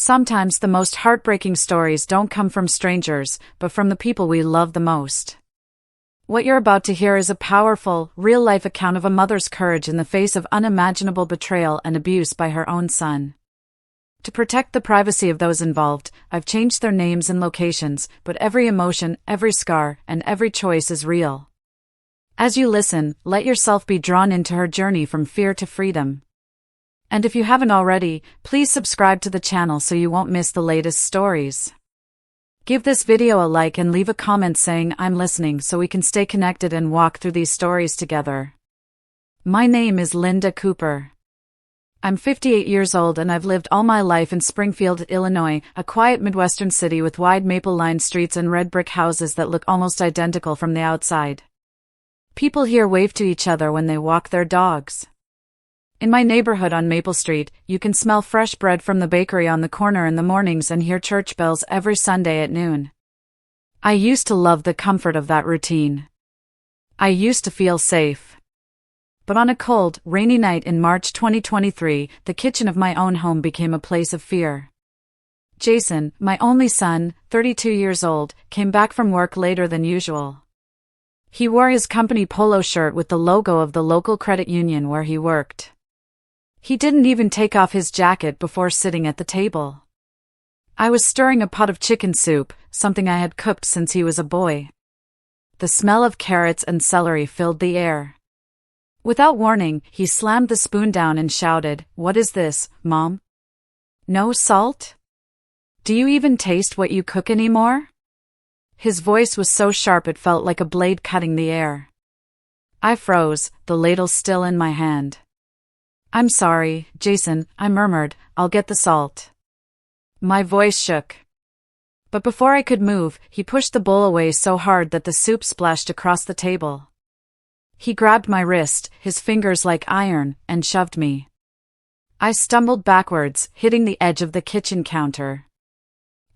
Sometimes the most heartbreaking stories don't come from strangers, but from the people we love the most. What you're about to hear is a powerful, real-life account of a mother's courage in the face of unimaginable betrayal and abuse by her own son. To protect the privacy of those involved, I've changed their names and locations, but every emotion, every scar, and every choice is real. As you listen, let yourself be drawn into her journey from fear to freedom. And if you haven't already, please subscribe to the channel so you won't miss the latest stories. Give this video a like and leave a comment saying I'm listening so we can stay connected and walk through these stories together. My name is Linda Cooper. I'm 58 years old and I've lived all my life in Springfield, Illinois, a quiet Midwestern city with wide maple-lined streets and red brick houses that look almost identical from the outside. People here wave to each other when they walk their dogs. In my neighborhood on Maple Street, you can smell fresh bread from the bakery on the corner in the mornings and hear church bells every Sunday at noon. I used to love the comfort of that routine. I used to feel safe. But on a cold, rainy night in March 2023, the kitchen of my own home became a place of fear. Jason, my only son, 32 years old, came back from work later than usual. He wore his company polo shirt with the logo of the local credit union where he worked. He didn't even take off his jacket before sitting at the table. I was stirring a pot of chicken soup, something I had cooked since he was a boy. The smell of carrots and celery filled the air. Without warning, he slammed the spoon down and shouted, "What is this, Mom? No salt? Do you even taste what you cook anymore?" His voice was so sharp it felt like a blade cutting the air. I froze, the ladle still in my hand. "I'm sorry, Jason," I murmured, "I'll get the salt." My voice shook. But before I could move, he pushed the bowl away so hard that the soup splashed across the table. He grabbed my wrist, his fingers like iron, and shoved me. I stumbled backwards, hitting the edge of the kitchen counter.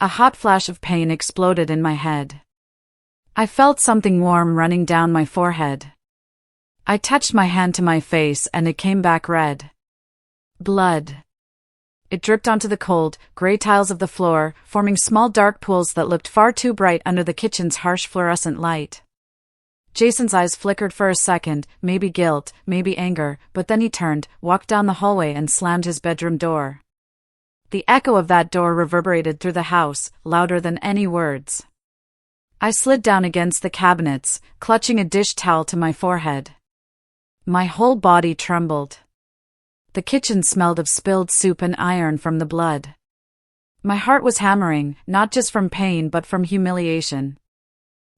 A hot flash of pain exploded in my head. I felt something warm running down my forehead. I touched my hand to my face and it came back red. Blood. It dripped onto the cold, gray tiles of the floor, forming small dark pools that looked far too bright under the kitchen's harsh fluorescent light. Jason's eyes flickered for a second, maybe guilt, maybe anger, but then he turned, walked down the hallway and slammed his bedroom door. The echo of that door reverberated through the house, louder than any words. I slid down against the cabinets, clutching a dish towel to my forehead. My whole body trembled. The kitchen smelled of spilled soup and iron from the blood. My heart was hammering, not just from pain but from humiliation.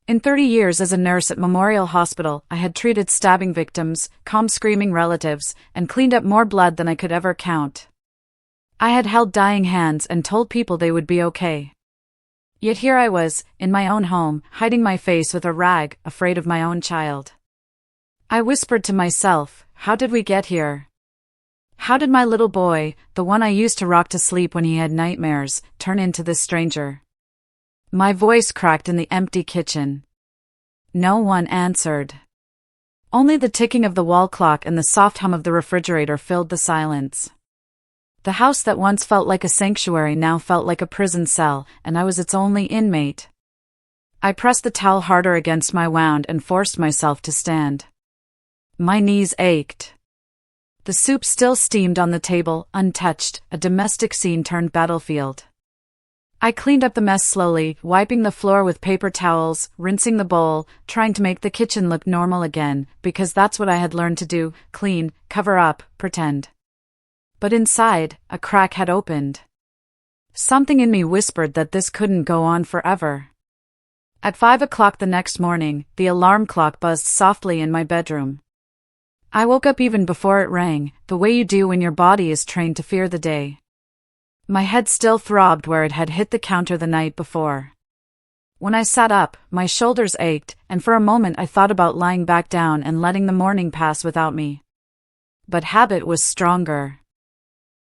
In 30 years as a nurse at Memorial Hospital, I had treated stabbing victims, calmed screaming relatives, and cleaned up more blood than I could ever count. I had held dying hands and told people they would be okay. Yet here I was, in my own home, hiding my face with a rag, afraid of my own child. I whispered to myself, how did we get here? How did my little boy, the one I used to rock to sleep when he had nightmares, turn into this stranger? My voice cracked in the empty kitchen. No one answered. Only the ticking of the wall clock and the soft hum of the refrigerator filled the silence. The house that once felt like a sanctuary now felt like a prison cell, and I was its only inmate. I pressed the towel harder against my wound and forced myself to stand. My knees ached. The soup still steamed on the table, untouched, a domestic scene turned battlefield. I cleaned up the mess slowly, wiping the floor with paper towels, rinsing the bowl, trying to make the kitchen look normal again, because that's what I had learned to do, clean, cover up, pretend. But inside, a crack had opened. Something in me whispered that this couldn't go on forever. At 5 o'clock the next morning, the alarm clock buzzed softly in my bedroom. I woke up even before it rang, the way you do when your body is trained to fear the day. My head still throbbed where it had hit the counter the night before. When I sat up, my shoulders ached, and for a moment I thought about lying back down and letting the morning pass without me. But habit was stronger.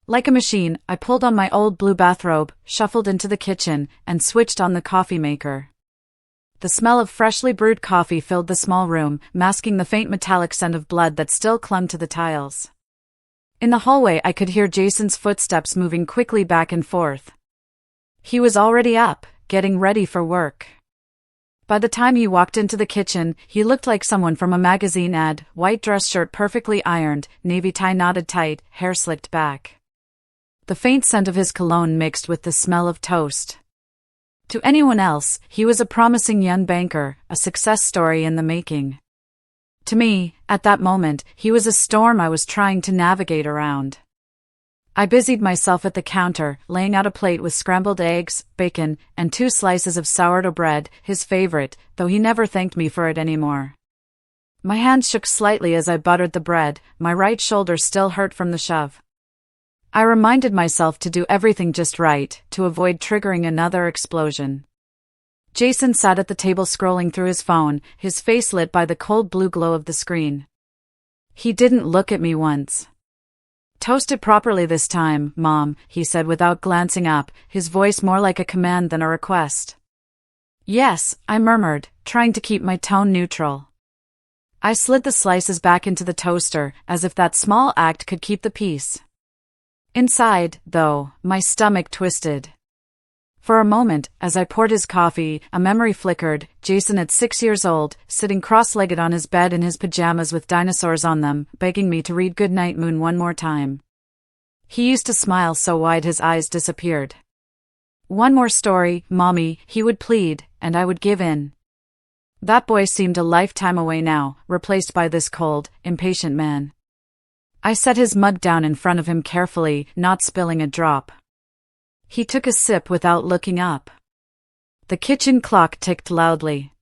Like a machine, I pulled on my old blue bathrobe, shuffled into the kitchen, and switched on the coffee maker. The smell of freshly brewed coffee filled the small room, masking the faint metallic scent of blood that still clung to the tiles. In the hallway I could hear Jason's footsteps moving quickly back and forth. He was already up, getting ready for work. By the time he walked into the kitchen, he looked like someone from a magazine ad, white dress shirt perfectly ironed, navy tie knotted tight, hair slicked back. The faint scent of his cologne mixed with the smell of toast. To anyone else, he was a promising young banker, a success story in the making. To me, at that moment, he was a storm I was trying to navigate around. I busied myself at the counter, laying out a plate with scrambled eggs, bacon, and 2 slices of sourdough bread, his favorite, though he never thanked me for it anymore. My hands shook slightly as I buttered the bread, my right shoulder still hurt from the shove. I reminded myself to do everything just right, to avoid triggering another explosion. Jason sat at the table scrolling through his phone, his face lit by the cold blue glow of the screen. He didn't look at me once. "Toast it properly this time, Mom," he said without glancing up, his voice more like a command than a request. "Yes," I murmured, trying to keep my tone neutral. I slid the slices back into the toaster, as if that small act could keep the peace. Inside, though, my stomach twisted. For a moment, as I poured his coffee, a memory flickered, Jason at 6 years old, sitting cross-legged on his bed in his pajamas with dinosaurs on them, begging me to read Goodnight Moon one more time. He used to smile so wide his eyes disappeared. "One more story, Mommy," he would plead, and I would give in. That boy seemed a lifetime away now, replaced by this cold, impatient man. I set his mug down in front of him carefully, not spilling a drop. He took a sip without looking up. The kitchen clock ticked loudly.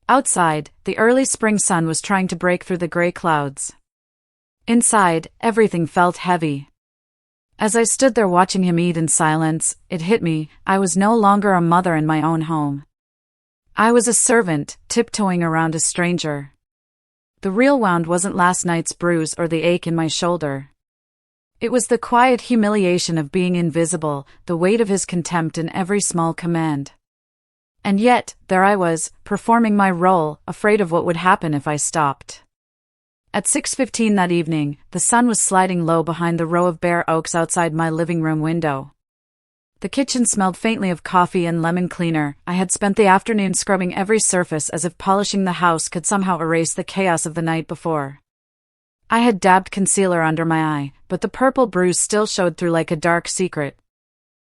Outside, the early spring sun was trying to break through the gray clouds. Inside, everything felt heavy. As I stood there watching him eat in silence, it hit me, I was no longer a mother in my own home. I was a servant, tiptoeing around a stranger. The real wound wasn't last night's bruise or the ache in my shoulder. It was the quiet humiliation of being invisible, the weight of his contempt in every small command. And yet, there I was, performing my role, afraid of what would happen if I stopped. At 6:15 that evening, the sun was sliding low behind the row of bare oaks outside my living room window. The kitchen smelled faintly of coffee and lemon cleaner. I had spent the afternoon scrubbing every surface as if polishing the house could somehow erase the chaos of the night before. I had dabbed concealer under my eye, but the purple bruise still showed through like a dark secret.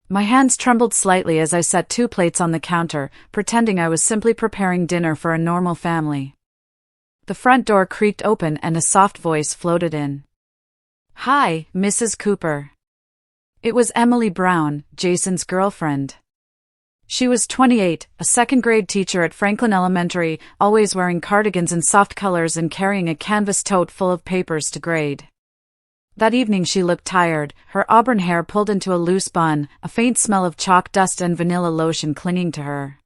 My hands trembled slightly as I set 2 plates on the counter, pretending I was simply preparing dinner for a normal family. The front door creaked open and a soft voice floated in. "Hi, Mrs. Cooper." It was Emily Brown, Jason's girlfriend. She was 28, a second-grade teacher at Franklin Elementary, always wearing cardigans in soft colors and carrying a canvas tote full of papers to grade. That evening she looked tired, her auburn hair pulled into a loose bun, a faint smell of chalk dust and vanilla lotion clinging to her.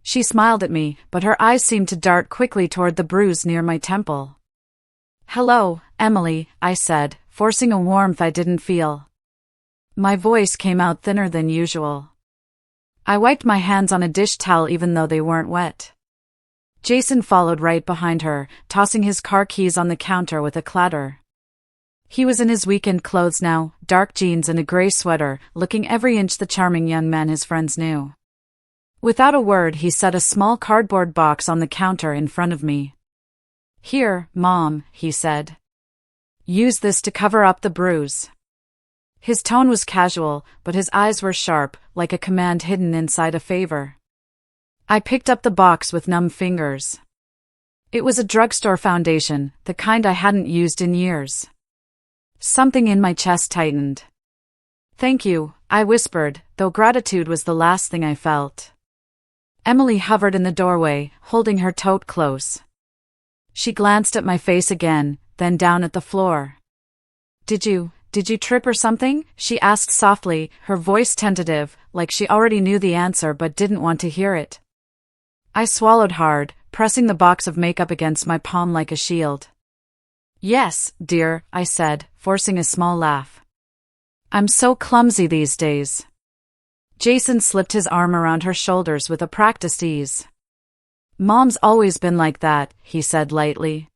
She smiled at me, but her eyes seemed to dart quickly toward the bruise near my temple. "Hello, Emily," I said, forcing a warmth I didn't feel. My voice came out thinner than usual. I wiped my hands on a dish towel even though they weren't wet. Jason followed right behind her, tossing his car keys on the counter with a clatter. He was in his weekend clothes now, dark jeans and a gray sweater, looking every inch the charming young man his friends knew. Without a word, he set a small cardboard box on the counter in front of me. "Here, Mom," he said. "Use this to cover up the bruise." His tone was casual, but his eyes were sharp, like a command hidden inside a favor. I picked up the box with numb fingers. It was a drugstore foundation, the kind I hadn't used in years. Something in my chest tightened. "Thank you," I whispered, though gratitude was the last thing I felt. Emily hovered in the doorway, holding her tote close. She glanced at my face again, then down at the floor. Did you trip or something?" she asked softly, her voice tentative, like she already knew the answer but didn't want to hear it. I swallowed hard, pressing the box of makeup against my palm like a shield. "Yes, dear," I said, forcing a small laugh. "I'm so clumsy these days." Jason slipped his arm around her shoulders with a practiced ease. "Mom's always been like that," he said lightly.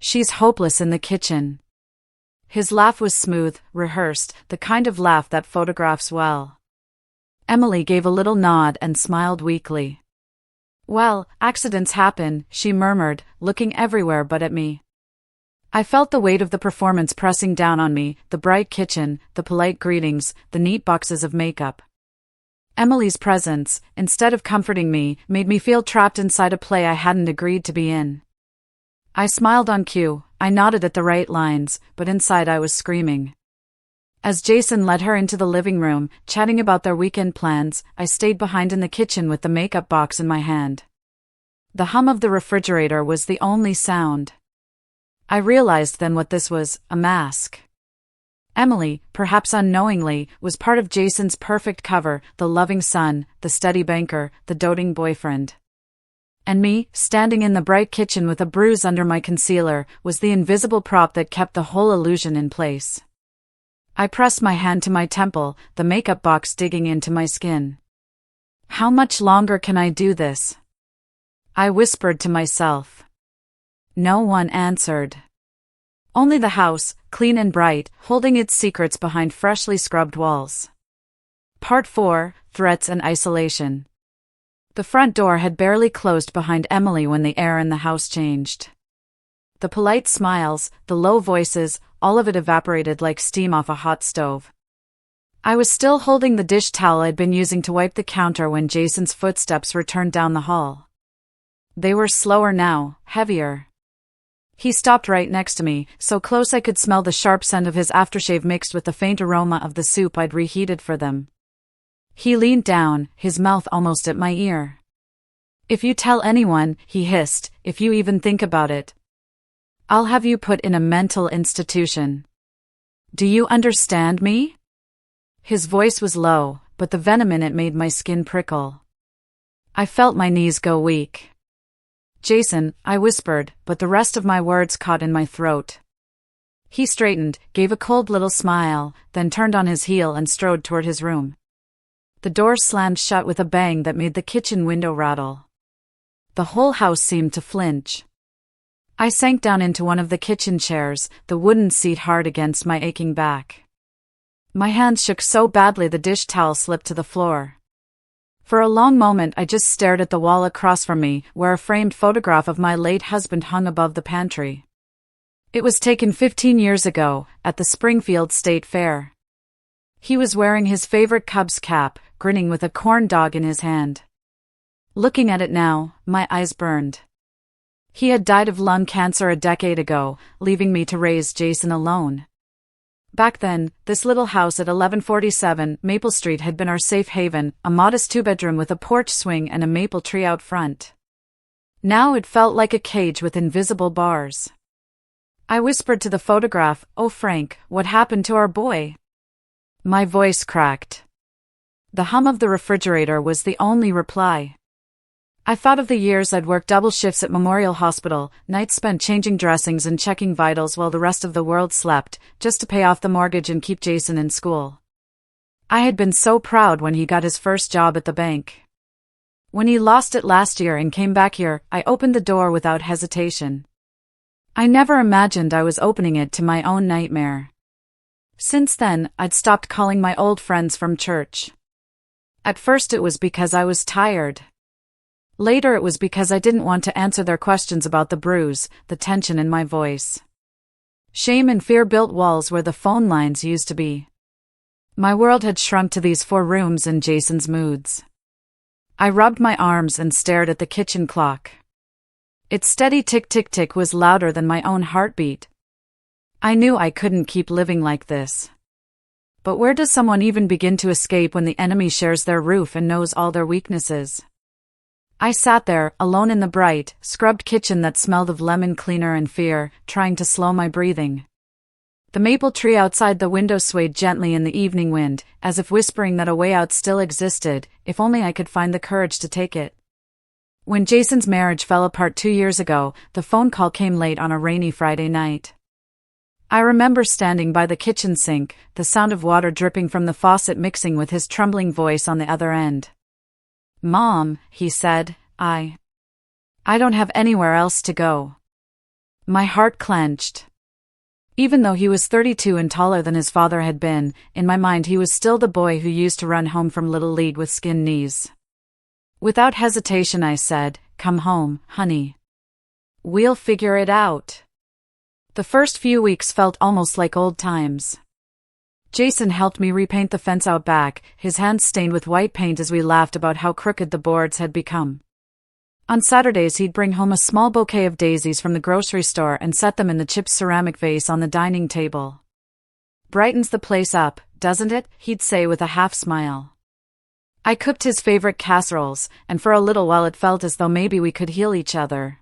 "She's hopeless in the kitchen." His laugh was smooth, rehearsed, the kind of laugh that photographs well. Emily gave a little nod and smiled weakly. Well, accidents happen, she murmured, looking everywhere but at me. I felt the weight of the performance pressing down on me, the bright kitchen, the polite greetings, the neat boxes of makeup. Emily's presence, instead of comforting me, made me feel trapped inside a play I hadn't agreed to be in. I smiled on cue, I nodded at the right lines, but inside I was screaming. As Jason led her into the living room, chatting about their weekend plans, I stayed behind in the kitchen with the makeup box in my hand. The hum of the refrigerator was the only sound. I realized then what this was, a mask. Emily, perhaps unknowingly, was part of Jason's perfect cover, the loving son, the steady banker, the doting boyfriend. And me, standing in the bright kitchen with a bruise under my concealer, was the invisible prop that kept the whole illusion in place. I pressed my hand to my temple, the makeup box digging into my skin. How much longer can I do this? I whispered to myself. No one answered. Only the house, clean and bright, holding its secrets behind freshly scrubbed walls. Part 4, Threats and Isolation. The front door had barely closed behind Emily when the air in the house changed. The polite smiles, the low voices, all of it evaporated like steam off a hot stove. I was still holding the dish towel I'd been using to wipe the counter when Jason's footsteps returned down the hall. They were slower now, heavier. He stopped right next to me, so close I could smell the sharp scent of his aftershave mixed with the faint aroma of the soup I'd reheated for them. He leaned down, his mouth almost at my ear. If you tell anyone, he hissed, if you even think about it, I'll have you put in a mental institution. Do you understand me? His voice was low, but the venom in it made my skin prickle. I felt my knees go weak. Jason, I whispered, but the rest of my words caught in my throat. He straightened, gave a cold little smile, then turned on his heel and strode toward his room. The door slammed shut with a bang that made the kitchen window rattle. The whole house seemed to flinch. I sank down into one of the kitchen chairs, the wooden seat hard against my aching back. My hands shook so badly the dish towel slipped to the floor. For a long moment I just stared at the wall across from me, where a framed photograph of my late husband hung above the pantry. It was taken 15 years ago, at the Springfield State Fair. He was wearing his favorite Cubs cap, grinning with a corn dog in his hand. Looking at it now, my eyes burned. He had died of lung cancer a decade ago, leaving me to raise Jason alone. Back then, this little house at 1147 Maple Street had been our safe haven, a modest two-bedroom with a porch swing and a maple tree out front. Now it felt like a cage with invisible bars. I whispered to the photograph, "Oh Frank, what happened to our boy?" My voice cracked. The hum of the refrigerator was the only reply. I thought of the years I'd worked double shifts at Memorial Hospital, nights spent changing dressings and checking vitals while the rest of the world slept, just to pay off the mortgage and keep Jason in school. I had been so proud when he got his first job at the bank. When he lost it last year and came back here, I opened the door without hesitation. I never imagined I was opening it to my own nightmare. Since then, I'd stopped calling my old friends from church. At first it was because I was tired. Later it was because I didn't want to answer their questions about the bruise, the tension in my voice. Shame and fear built walls where the phone lines used to be. My world had shrunk to these 4 rooms and Jason's moods. I rubbed my arms and stared at the kitchen clock. Its steady tick-tick-tick was louder than my own heartbeat. I knew I couldn't keep living like this. But where does someone even begin to escape when the enemy shares their roof and knows all their weaknesses? I sat there, alone in the bright, scrubbed kitchen that smelled of lemon cleaner and fear, trying to slow my breathing. The maple tree outside the window swayed gently in the evening wind, as if whispering that a way out still existed, if only I could find the courage to take it. When Jason's marriage fell apart 2 years ago, the phone call came late on a rainy Friday night. I remember standing by the kitchen sink, the sound of water dripping from the faucet mixing with his trembling voice on the other end. "Mom," he said, I don't have anywhere else to go." My heart clenched. Even though he was 32 and taller than his father had been, in my mind he was still the boy who used to run home from Little League with skinned knees. Without hesitation I said, "Come home, honey. We'll figure it out." The first few weeks felt almost like old times. Jason helped me repaint the fence out back, his hands stained with white paint as we laughed about how crooked the boards had become. On Saturdays he'd bring home a small bouquet of daisies from the grocery store and set them in the chipped ceramic vase on the dining table. "Brightens the place up, doesn't it?" he'd say with a half smile. I cooked his favorite casseroles, and for a little while it felt as though maybe we could heal each other.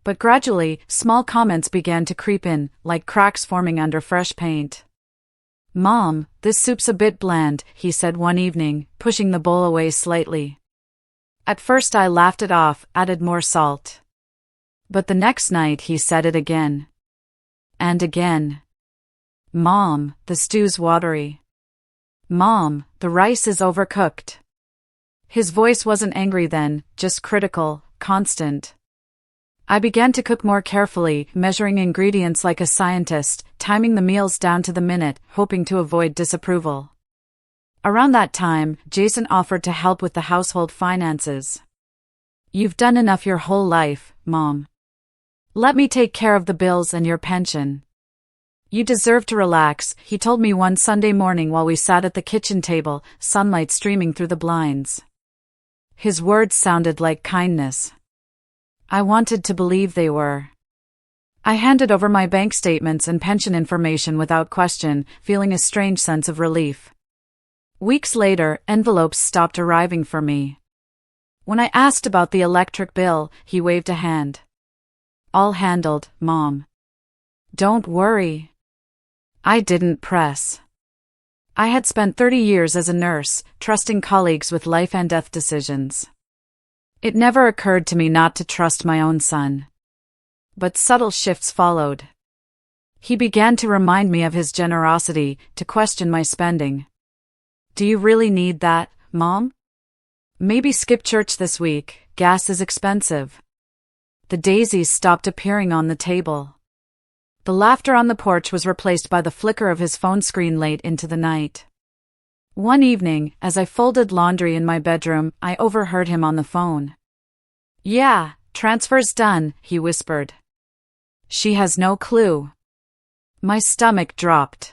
But gradually, small comments began to creep in, like cracks forming under fresh paint. "Mom, this soup's a bit bland," he said one evening, pushing the bowl away slightly. At first I laughed it off, added more salt. But the next night he said it again. And again. "Mom, the stew's watery. Mom, the rice is overcooked." His voice wasn't angry then, just critical, constant. I began to cook more carefully, measuring ingredients like a scientist, timing the meals down to the minute, hoping to avoid disapproval. Around that time, Jason offered to help with the household finances. "You've done enough your whole life, Mom. Let me take care of the bills and your pension. You deserve to relax," he told me one Sunday morning while we sat at the kitchen table, sunlight streaming through the blinds. His words sounded like kindness. I wanted to believe they were. I handed over my bank statements and pension information without question, feeling a strange sense of relief. Weeks later, envelopes stopped arriving for me. When I asked about the electric bill, he waved a hand. "All handled, Mom. Don't worry." I didn't press. I had spent 30 years as a nurse, trusting colleagues with life and death decisions. It never occurred to me not to trust my own son. But subtle shifts followed. He began to remind me of his generosity, to question my spending. "Do you really need that, Mom? Maybe skip church this week, gas is expensive." The daisies stopped appearing on the table. The laughter on the porch was replaced by the flicker of his phone screen late into the night. One evening, as I folded laundry in my bedroom, I overheard him on the phone. "Yeah, transfer's done," he whispered. "She has no clue." My stomach dropped.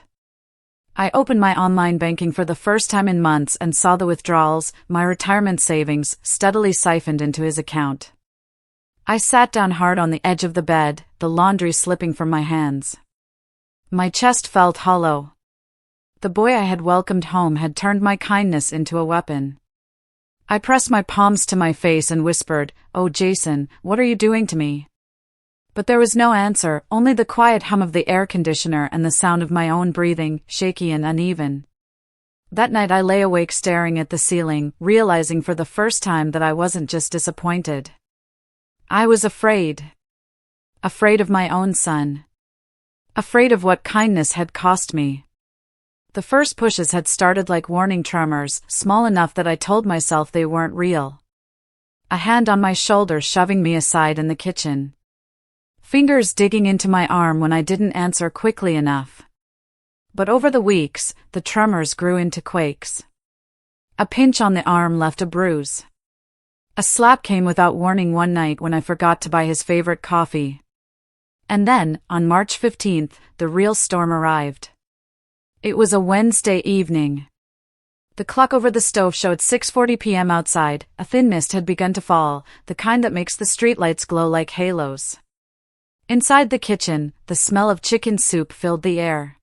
I opened my online banking for the first time in months and saw the withdrawals, my retirement savings, steadily siphoned into his account. I sat down hard on the edge of the bed, the laundry slipping from my hands. My chest felt hollow. The boy I had welcomed home had turned my kindness into a weapon. I pressed my palms to my face and whispered, "Oh Jason, what are you doing to me?" But there was no answer, only the quiet hum of the air conditioner and the sound of my own breathing, shaky and uneven. That night I lay awake staring at the ceiling, realizing for the first time that I wasn't just disappointed. I was afraid. Afraid of my own son. Afraid of what kindness had cost me. The first pushes had started like warning tremors, small enough that I told myself they weren't real. A hand on my shoulder shoving me aside in the kitchen. Fingers digging into my arm when I didn't answer quickly enough. But over the weeks, the tremors grew into quakes. A pinch on the arm left a bruise. A slap came without warning one night when I forgot to buy his favorite coffee. And then, on March 15th, the real storm arrived. It was a Wednesday evening. The clock over the stove showed 6:40 p.m. outside. A thin mist had begun to fall, the kind that makes the streetlights glow like halos. Inside the kitchen, the smell of chicken soup filled the air.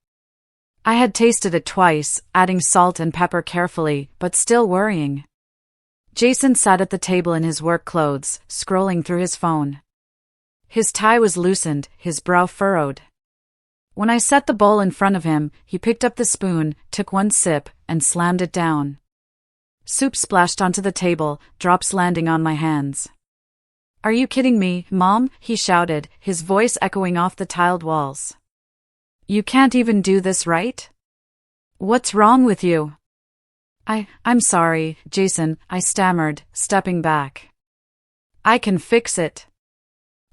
I had tasted it twice, adding salt and pepper carefully, but still worrying. Jason sat at the table in his work clothes, scrolling through his phone. His tie was loosened, his brow furrowed. When I set the bowl in front of him, he picked up the spoon, took one sip, and slammed it down. Soup splashed onto the table, drops landing on my hands. "Are you kidding me, Mom?" he shouted, his voice echoing off the tiled walls. "You can't even do this right? What's wrong with you?" I'm sorry, Jason," I stammered, stepping back. "I can fix it."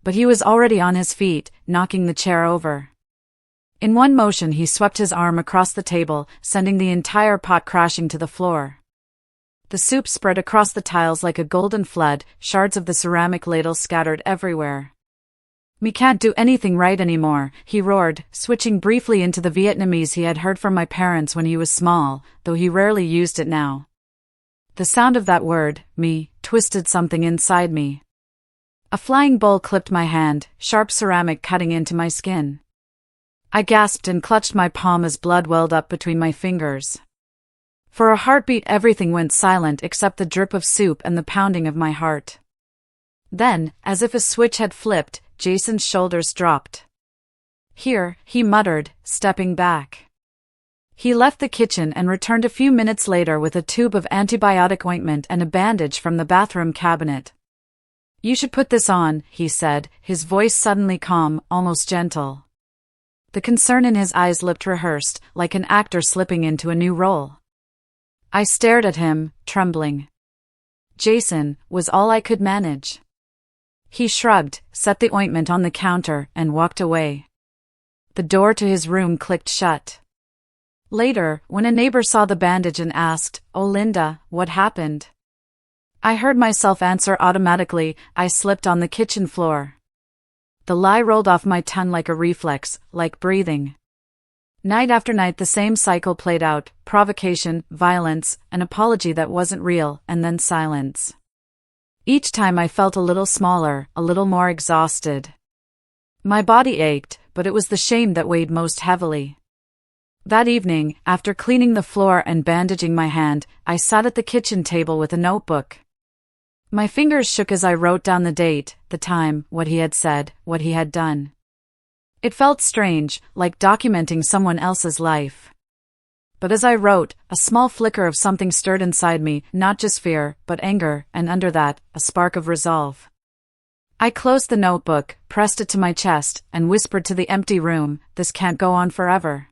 But he was already on his feet, knocking the chair over. In one motion he swept his arm across the table, sending the entire pot crashing to the floor. The soup spread across the tiles like a golden flood, shards of the ceramic ladle scattered everywhere. "Me can't do anything right anymore," he roared, switching briefly into the Vietnamese he had heard from my parents when he was small, though he rarely used it now. The sound of that word, me, twisted something inside me. A flying bowl clipped my hand, sharp ceramic cutting into my skin. I gasped and clutched my palm as blood welled up between my fingers. For a heartbeat everything went silent except the drip of soup and the pounding of my heart. Then, as if a switch had flipped, Jason's shoulders dropped. "Here," he muttered, stepping back. He left the kitchen and returned a few minutes later with a tube of antibiotic ointment and a bandage from the bathroom cabinet. "You should put this on," he said, his voice suddenly calm, almost gentle. The concern in his eyes looked rehearsed, like an actor slipping into a new role. I stared at him, trembling. Jason was all I could manage. He shrugged, set the ointment on the counter, and walked away. The door to his room clicked shut. Later, when a neighbor saw the bandage and asked, "Oh Linda, what happened?" I heard myself answer automatically, "I slipped on the kitchen floor." The lie rolled off my tongue like a reflex, like breathing. Night after night the same cycle played out: provocation, violence, an apology that wasn't real, and then silence. Each time I felt a little smaller, a little more exhausted. My body ached, but it was the shame that weighed most heavily. That evening, after cleaning the floor and bandaging my hand, I sat at the kitchen table with a notebook. My fingers shook as I wrote down the date, the time, what he had said, what he had done. It felt strange, like documenting someone else's life. But as I wrote, a small flicker of something stirred inside me, not just fear, but anger, and under that, a spark of resolve. I closed the notebook, pressed it to my chest, and whispered to the empty room, "This can't go on forever."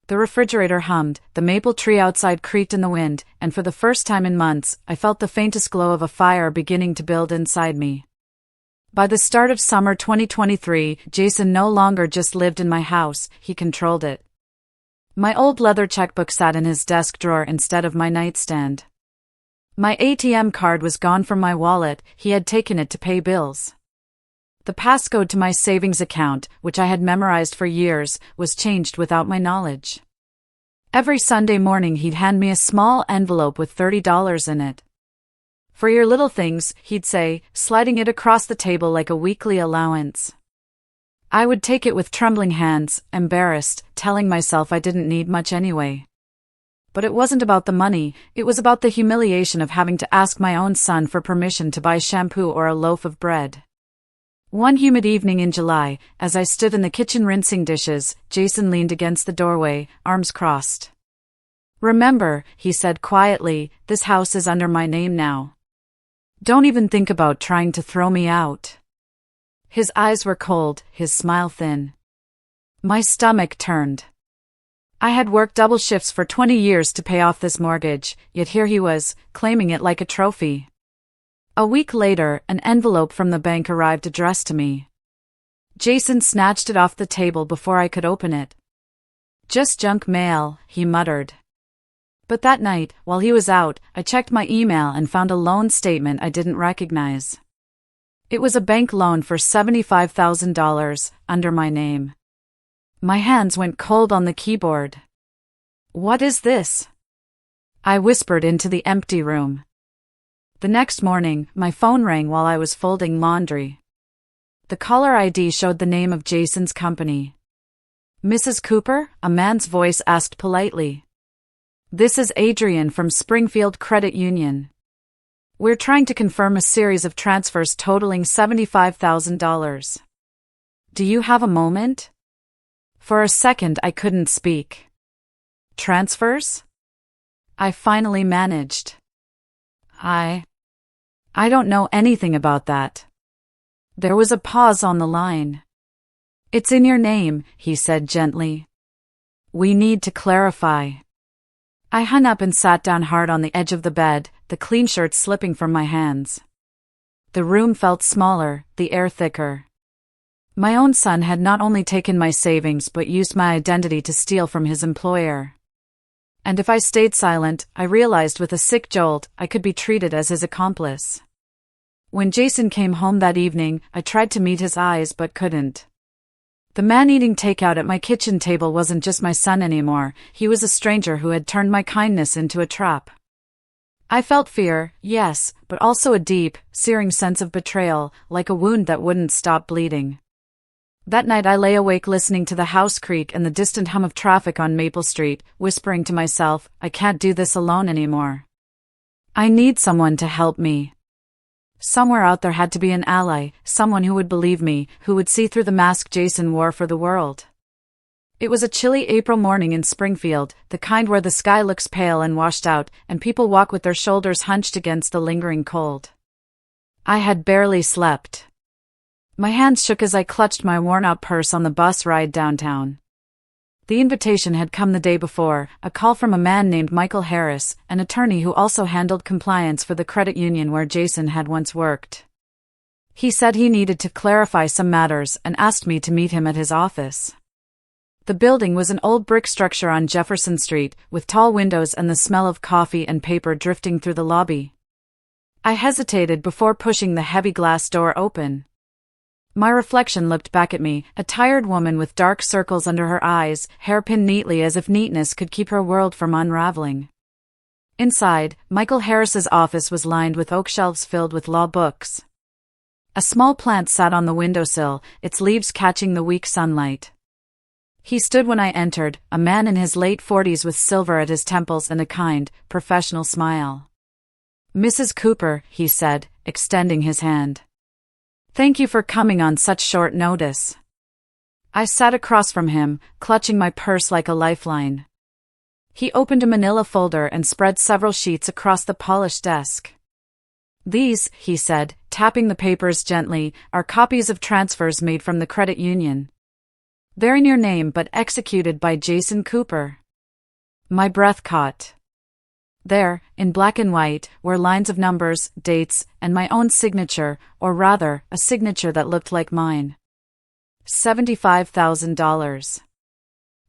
The refrigerator hummed, the maple tree outside creaked in the wind, and for the first time in months, I felt the faintest glow of a fire beginning to build inside me. By the start of summer 2023, Jason no longer just lived in my house, he controlled it. My old leather checkbook sat in his desk drawer instead of my nightstand. My ATM card was gone from my wallet, he had taken it to pay bills. The passcode to my savings account, which I had memorized for years, was changed without my knowledge. Every Sunday morning he'd hand me a small envelope with $30 in it. "For your little things," he'd say, sliding it across the table like a weekly allowance. I would take it with trembling hands, embarrassed, telling myself I didn't need much anyway. But it wasn't about the money, it was about the humiliation of having to ask my own son for permission to buy shampoo or a loaf of bread. One humid evening in July, as I stood in the kitchen rinsing dishes, Jason leaned against the doorway, arms crossed. "Remember," he said quietly, "this house is under my name now. Don't even think about trying to throw me out." His eyes were cold, his smile thin. My stomach turned. I had worked double shifts for 20 years to pay off this mortgage, yet here he was, claiming it like a trophy. A week later, an envelope from the bank arrived addressed to me. Jason snatched it off the table before I could open it. "Just junk mail," he muttered. But that night, while he was out, I checked my email and found a loan statement I didn't recognize. It was a bank loan for $75,000, under my name. My hands went cold on the keyboard. "What is this?" I whispered into the empty room. The next morning, my phone rang while I was folding laundry. The caller ID showed the name of Jason's company. "Mrs. Cooper?" a man's voice asked politely. "This is Adrian from Springfield Credit Union. We're trying to confirm a series of transfers totaling $75,000. Do you have a moment?" For a second I couldn't speak. "Transfers?" I finally managed. I don't know anything about that." There was a pause on the line. "It's in your name," he said gently. "We need to clarify." I hung up and sat down hard on the edge of the bed, the clean shirt slipping from my hands. The room felt smaller, the air thicker. My own son had not only taken my savings but used my identity to steal from his employer. And if I stayed silent, I realized with a sick jolt, I could be treated as his accomplice. When Jason came home that evening, I tried to meet his eyes but couldn't. The man eating takeout at my kitchen table wasn't just my son anymore, he was a stranger who had turned my kindness into a trap. I felt fear, yes, but also a deep, searing sense of betrayal, like a wound that wouldn't stop bleeding. That night I lay awake listening to the house creak and the distant hum of traffic on Maple Street, whispering to myself, I can't do this alone anymore. I need someone to help me. Somewhere out there had to be an ally, someone who would believe me, who would see through the mask Jason wore for the world. It was a chilly April morning in Springfield, the kind where the sky looks pale and washed out, and people walk with their shoulders hunched against the lingering cold. I had barely slept. My hands shook as I clutched my worn-out purse on the bus ride downtown. The invitation had come the day before, a call from a man named Michael Harris, an attorney who also handled compliance for the credit union where Jason had once worked. He said he needed to clarify some matters and asked me to meet him at his office. The building was an old brick structure on Jefferson Street, with tall windows and the smell of coffee and paper drifting through the lobby. I hesitated before pushing the heavy glass door open. My reflection looked back at me, a tired woman with dark circles under her eyes, hair pinned neatly as if neatness could keep her world from unraveling. Inside, Michael Harris's office was lined with oak shelves filled with law books. A small plant sat on the windowsill, its leaves catching the weak sunlight. He stood when I entered, a man in his late 40s with silver at his temples and a kind, professional smile. Mrs. Cooper, he said, extending his hand. Thank you for coming on such short notice. I sat across from him, clutching my purse like a lifeline. He opened a manila folder and spread several sheets across the polished desk. These, he said, tapping the papers gently, are copies of transfers made from the credit union. They're in your name but executed by Jason Cooper. My breath caught. There, in black and white, were lines of numbers, dates, and my own signature, or rather, a signature that looked like mine. $75,000.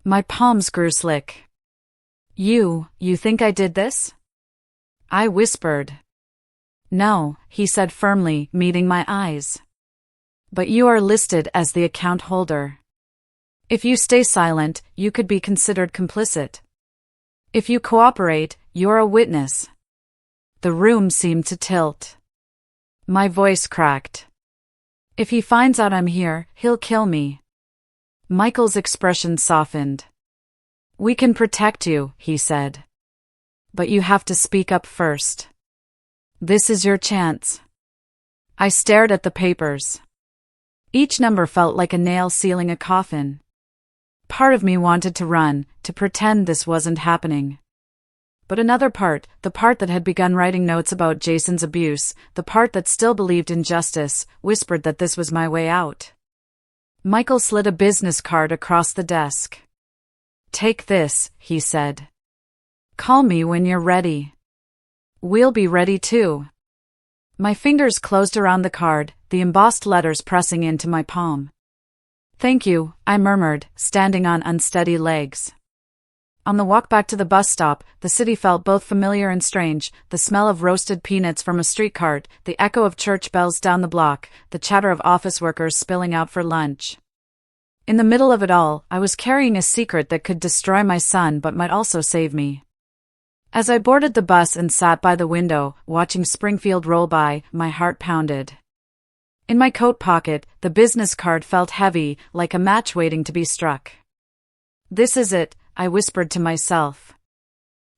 My palms grew slick. You think I did this? I whispered. No, he said firmly, meeting my eyes. But you are listed as the account holder. If you stay silent, you could be considered complicit. If you cooperate, you're a witness. The room seemed to tilt. My voice cracked. If he finds out I'm here, he'll kill me. Michael's expression softened. We can protect you, he said. But you have to speak up first. This is your chance. I stared at the papers. Each number felt like a nail sealing a coffin. Part of me wanted to run, to pretend this wasn't happening. But another part, the part that had begun writing notes about Jason's abuse, the part that still believed in justice, whispered that this was my way out. Michael slid a business card across the desk. Take this, he said. Call me when you're ready. We'll be ready too. My fingers closed around the card, the embossed letters pressing into my palm. Thank you, I murmured, standing on unsteady legs. On the walk back to the bus stop, the city felt both familiar and strange, the smell of roasted peanuts from a street cart, the echo of church bells down the block, the chatter of office workers spilling out for lunch. In the middle of it all, I was carrying a secret that could destroy my son but might also save me. As I boarded the bus and sat by the window, watching Springfield roll by, my heart pounded. In my coat pocket, the business card felt heavy, like a match waiting to be struck. This is it, I whispered to myself.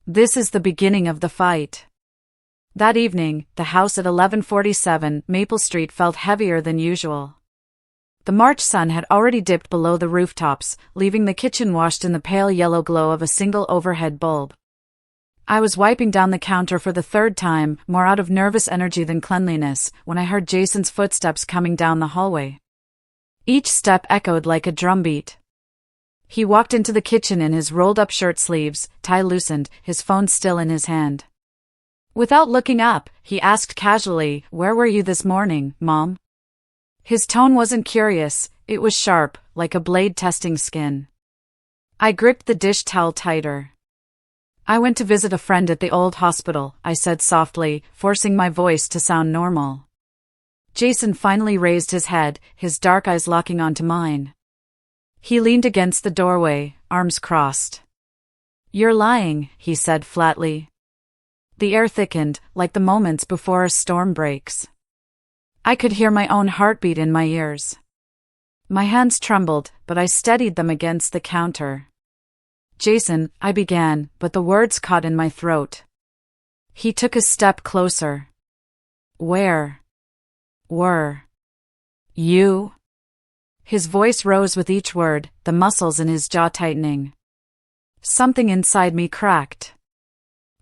This is the beginning of the fight. That evening, the house at 1147 Maple Street felt heavier than usual. The March sun had already dipped below the rooftops, leaving the kitchen washed in the pale yellow glow of a single overhead bulb. I was wiping down the counter for the third time, more out of nervous energy than cleanliness, when I heard Jason's footsteps coming down the hallway. Each step echoed like a drumbeat. He walked into the kitchen in his rolled-up shirt sleeves, tie loosened, his phone still in his hand. Without looking up, he asked casually, "Where were you this morning, Mom?" His tone wasn't curious, It was sharp, like a blade testing skin. I gripped the dish towel tighter. I went to visit a friend at the old hospital, I said softly, forcing my voice to sound normal. Jason finally raised his head, his dark eyes locking onto mine. He leaned against the doorway, arms crossed. "You're lying," he said flatly. The air thickened, like the moments before a storm breaks. I could hear my own heartbeat in my ears. My hands trembled, but I steadied them against the counter. "Jason," I began, but the words caught in my throat. He took a step closer. "Where were you?" His voice rose with each word, the muscles in his jaw tightening. Something inside me cracked.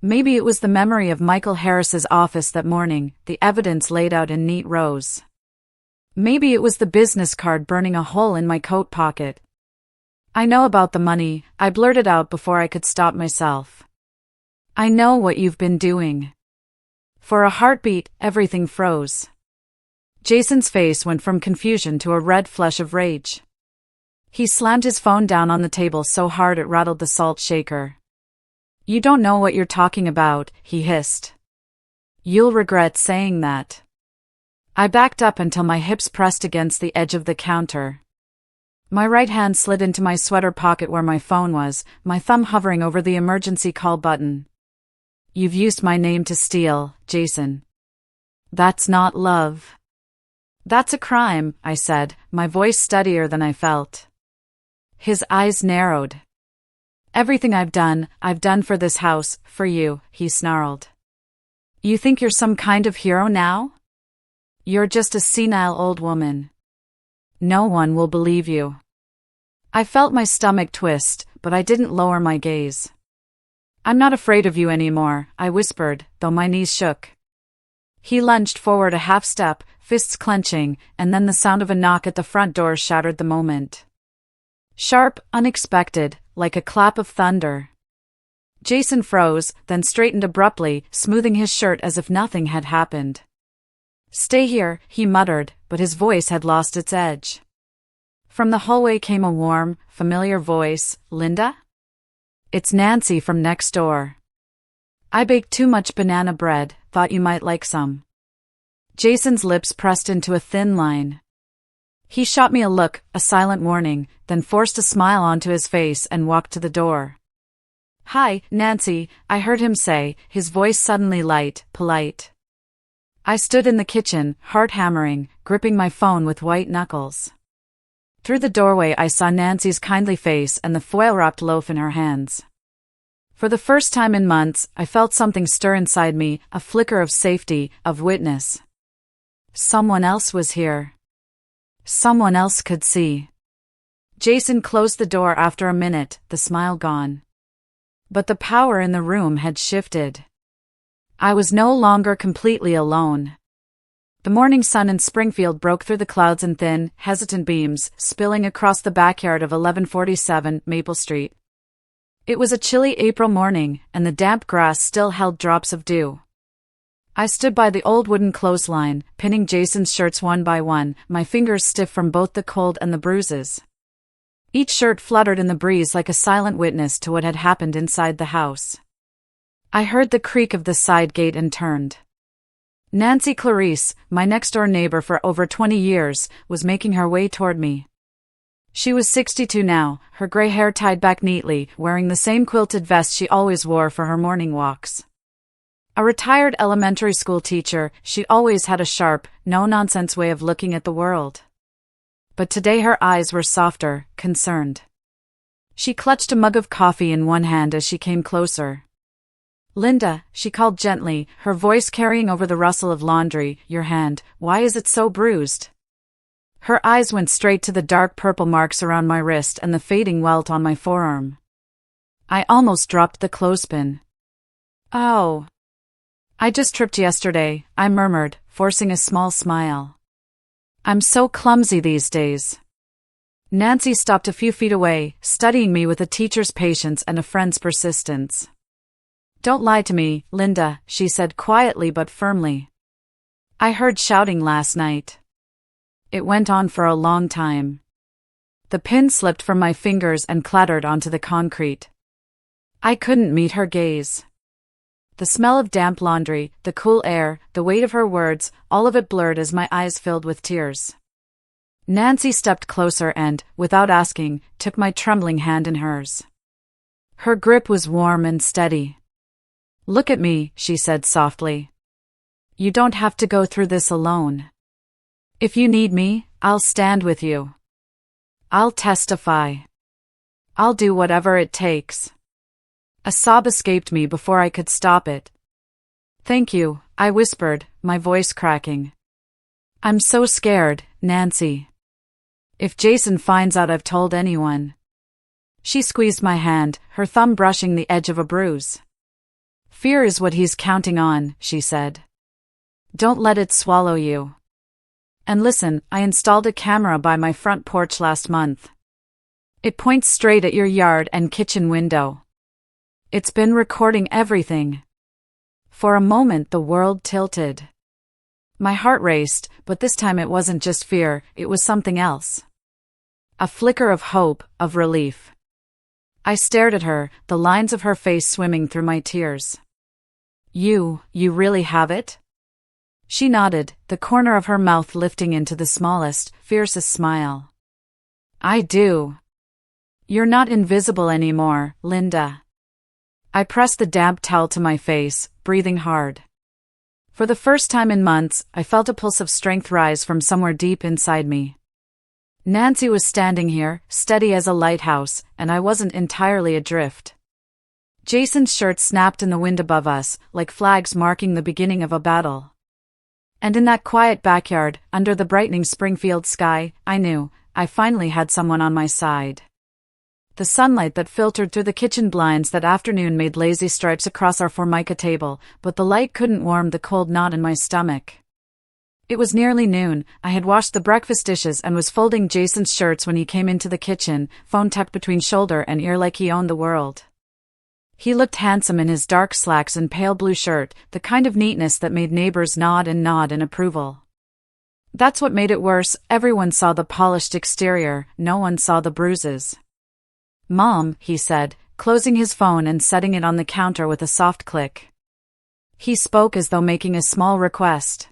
Maybe it was the memory of Michael Harris's office that morning, the evidence laid out in neat rows. Maybe it was the business card burning a hole in my coat pocket. "I know about the money," I blurted out before I could stop myself. "I know what you've been doing." For a heartbeat, everything froze. Jason's face went from confusion to a red flush of rage. He slammed his phone down on the table so hard it rattled the salt shaker. "You don't know what you're talking about," he hissed. "You'll regret saying that." I backed up until my hips pressed against the edge of the counter. My right hand slid into my sweater pocket where my phone was, my thumb hovering over the emergency call button. "You've used my name to steal, Jason. That's not love." "That's a crime," I said, my voice steadier than I felt. His eyes narrowed. "Everything I've done for this house, for you," he snarled. "You think you're some kind of hero now? You're just a senile old woman. No one will believe you." I felt my stomach twist, but I didn't lower my gaze. "I'm not afraid of you anymore," I whispered, though my knees shook. He lunged forward a half step, fists clenching, and then the sound of a knock at the front door shattered the moment. Sharp, unexpected, like a clap of thunder. Jason froze, then straightened abruptly, smoothing his shirt as if nothing had happened. "Stay here," he muttered, but his voice had lost its edge. From the hallway came a warm, familiar voice. "Linda? It's Nancy from next door. I baked too much banana bread, thought you might like some." Jason's lips pressed into a thin line. He shot me a look, a silent warning, then forced a smile onto his face and walked to the door. "Hi, Nancy," I heard him say, his voice suddenly light, polite. I stood in the kitchen, heart hammering, gripping my phone with white knuckles. Through the doorway I saw Nancy's kindly face and the foil-wrapped loaf in her hands. For the first time in months, I felt something stir inside me, a flicker of safety, of witness. Someone else was here. Someone else could see. Jason closed the door after a minute, the smile gone. But the power in the room had shifted. I was no longer completely alone. The morning sun in Springfield broke through the clouds in thin, hesitant beams, spilling across the backyard of 1147 Maple Street. It was a chilly April morning, and the damp grass still held drops of dew. I stood by the old wooden clothesline, pinning Jason's shirts one by one, my fingers stiff from both the cold and the bruises. Each shirt fluttered in the breeze like a silent witness to what had happened inside the house. I heard the creak of the side gate and turned. Nancy Clarice, my next-door neighbor for over 20 years, was making her way toward me. She was 62 now, her gray hair tied back neatly, wearing the same quilted vest she always wore for her morning walks. A retired elementary school teacher, she always had a sharp, no-nonsense way of looking at the world. But today her eyes were softer, concerned. She clutched a mug of coffee in one hand as she came closer. "Linda," she called gently, her voice carrying over the rustle of laundry, "your hand, why is it so bruised?" Her eyes went straight to the dark purple marks around my wrist and the fading welt on my forearm. I almost dropped the clothespin. "Oh. I just tripped yesterday," I murmured, forcing a small smile. "I'm so clumsy these days." Nancy stopped a few feet away, studying me with a teacher's patience and a friend's persistence. "Don't lie to me, Linda," she said quietly but firmly. "I heard shouting last night. It went on for a long time. The pin slipped from my fingers and clattered onto the concrete. I couldn't meet her gaze. The smell of damp laundry, the cool air, the weight of her words, all of it blurred as my eyes filled with tears. Nancy stepped closer and, without asking, took my trembling hand in hers. Her grip was warm and steady. "Look at me," she said softly. "You don't have to go through this alone. If you need me, I'll stand with you. I'll testify. I'll do whatever it takes." A sob escaped me before I could stop it. "Thank you," I whispered, my voice cracking. "I'm so scared, Nancy. If Jason finds out I've told anyone." She squeezed my hand, her thumb brushing the edge of a bruise. "Fear is what he's counting on," she said. "Don't let it swallow you. And listen, I installed a camera by my front porch last month. It points straight at your yard and kitchen window. It's been recording everything." For a moment the world tilted. My heart raced, but this time it wasn't just fear, it was something else. A flicker of hope, of relief. I stared at her, the lines of her face swimming through my tears. You really have it?" She nodded, the corner of her mouth lifting into the smallest, fiercest smile. "I do. You're not invisible anymore, Linda." I pressed the damp towel to my face, breathing hard. For the first time in months, I felt a pulse of strength rise from somewhere deep inside me. Nancy was standing here, steady as a lighthouse, and I wasn't entirely adrift. Jason's shirt snapped in the wind above us, like flags marking the beginning of a battle. And in that quiet backyard, under the brightening Springfield sky, I knew, I finally had someone on my side. The sunlight that filtered through the kitchen blinds that afternoon made lazy stripes across our formica table, but the light couldn't warm the cold knot in my stomach. It was nearly noon, I had washed the breakfast dishes and was folding Jason's shirts when he came into the kitchen, phone tucked between shoulder and ear like he owned the world. He looked handsome in his dark slacks and pale blue shirt, the kind of neatness that made neighbors nod in approval. That's what made it worse, everyone saw the polished exterior, no one saw the bruises. "Mom," he said, closing his phone and setting it on the counter with a soft click. He spoke as though making a small request.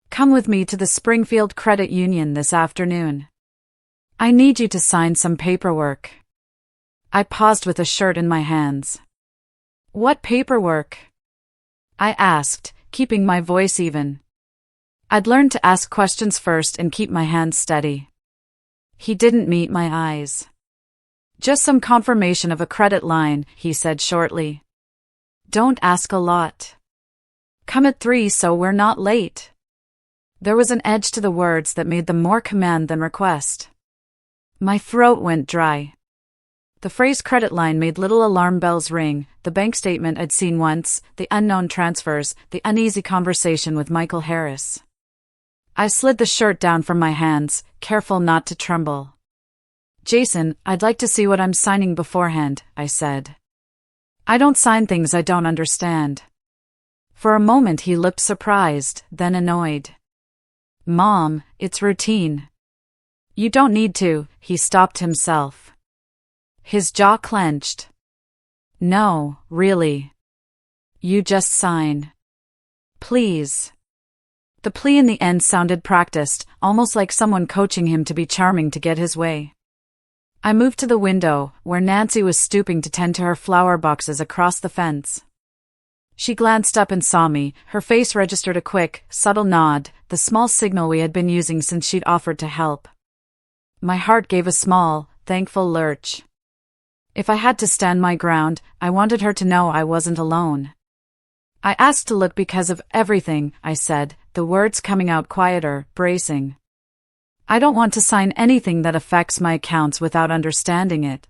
"Come with me to the Springfield Credit Union this afternoon. I need you to sign some paperwork." I paused with a shirt in my hands. "What paperwork?" I asked, keeping my voice even. I'd learned to ask questions first and keep my hands steady. He didn't meet my eyes. "Just some confirmation of a credit line," he said shortly. "Don't ask a lot. Come at 3 so we're not late." There was an edge to the words that made them more command than request. My throat went dry. The phrase credit line made little alarm bells ring, the bank statement I'd seen once, the unknown transfers, the uneasy conversation with Michael Harris. I slid the shirt down from my hands, careful not to tremble. "Jason, I'd like to see what I'm signing beforehand," I said. "I don't sign things I don't understand." For a moment he looked surprised, then annoyed. "Mom, it's routine." "You don't need to," he stopped himself. His jaw clenched. "No, really. You just sign. Please." The plea in the end sounded practiced, almost like someone coaching him to be charming to get his way. I moved to the window, where Nancy was stooping to tend to her flower boxes across the fence. She glanced up and saw me, her face registered a quick, subtle nod, the small signal we had been using since she'd offered to help. My heart gave a small, thankful lurch. If I had to stand my ground, I wanted her to know I wasn't alone. "I asked to look because of everything," I said, the words coming out quieter, bracing. "I don't want to sign anything that affects my accounts without understanding it."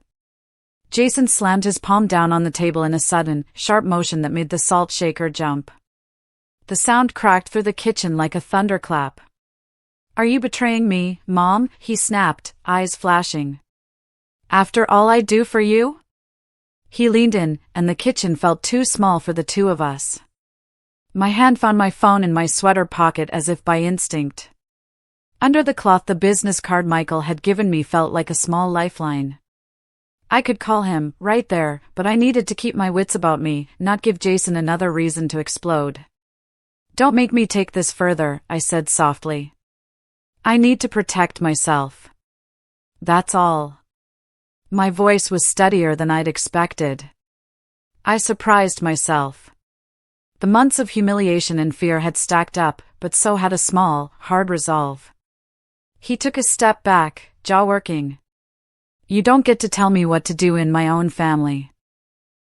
Jason slammed his palm down on the table in a sudden, sharp motion that made the salt shaker jump. The sound cracked through the kitchen like a thunderclap. "Are you betraying me, Mom?" he snapped, eyes flashing. "After all I do for you?" He leaned in, and the kitchen felt too small for the two of us. My hand found my phone in my sweater pocket as if by instinct. Under the cloth, the business card Michael had given me felt like a small lifeline. I could call him, right there, but I needed to keep my wits about me, not give Jason another reason to explode. "Don't make me take this further," I said softly. "I need to protect myself. That's all." My voice was steadier than I'd expected. I surprised myself. The months of humiliation and fear had stacked up, but so had a small, hard resolve. He took a step back, jaw working. "You don't get to tell me what to do in my own family."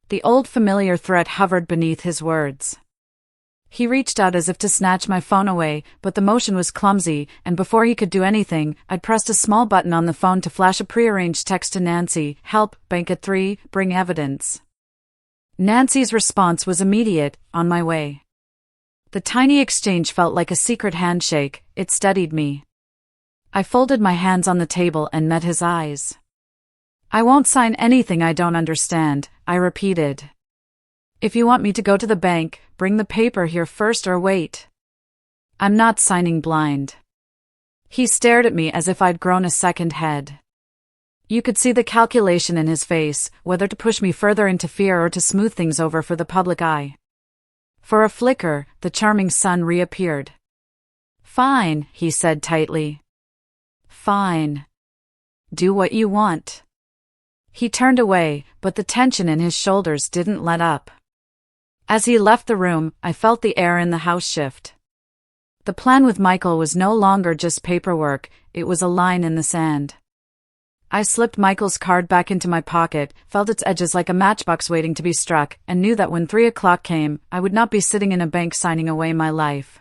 The old familiar threat hovered beneath his words. He reached out as if to snatch my phone away, but the motion was clumsy, and before he could do anything, I'd pressed a small button on the phone to flash a prearranged text to Nancy: "Help, bank at 3, bring evidence." Nancy's response was immediate: "On my way." The tiny exchange felt like a secret handshake. It steadied me. I folded my hands on the table and met his eyes. "I won't sign anything I don't understand," I repeated. "If you want me to go to the bank, bring the paper here first or wait. I'm not signing blind." He stared at me as if I'd grown a second head. You could see the calculation in his face, whether to push me further into fear or to smooth things over for the public eye. For a flicker, the charming sun reappeared. "Fine," he said tightly. "Fine. Do what you want." He turned away, but the tension in his shoulders didn't let up. As he left the room, I felt the air in the house shift. The plan with Michael was no longer just paperwork, it was a line in the sand. I slipped Michael's card back into my pocket, felt its edges like a matchbox waiting to be struck, and knew that when 3 o'clock came, I would not be sitting in a bank signing away my life.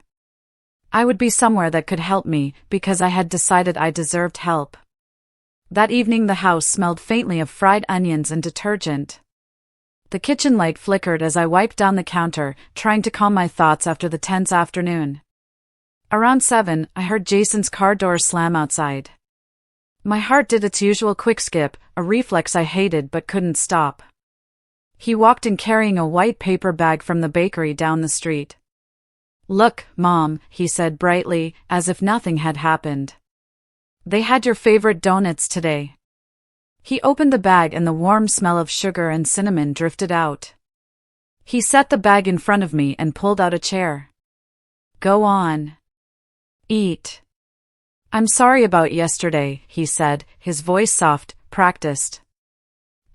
I would be somewhere that could help me, because I had decided I deserved help. That evening the house smelled faintly of fried onions and detergent. The kitchen light flickered as I wiped down the counter, trying to calm my thoughts after the tense afternoon. Around 7, I heard Jason's car door slam outside. My heart did its usual quick skip, a reflex I hated but couldn't stop. He walked in carrying a white paper bag from the bakery down the street. "Look, Mom," he said brightly, as if nothing had happened. "They had your favorite donuts today." He opened the bag and the warm smell of sugar and cinnamon drifted out. He set the bag in front of me and pulled out a chair. "Go on. Eat." "I'm sorry about yesterday," he said, his voice soft, practiced.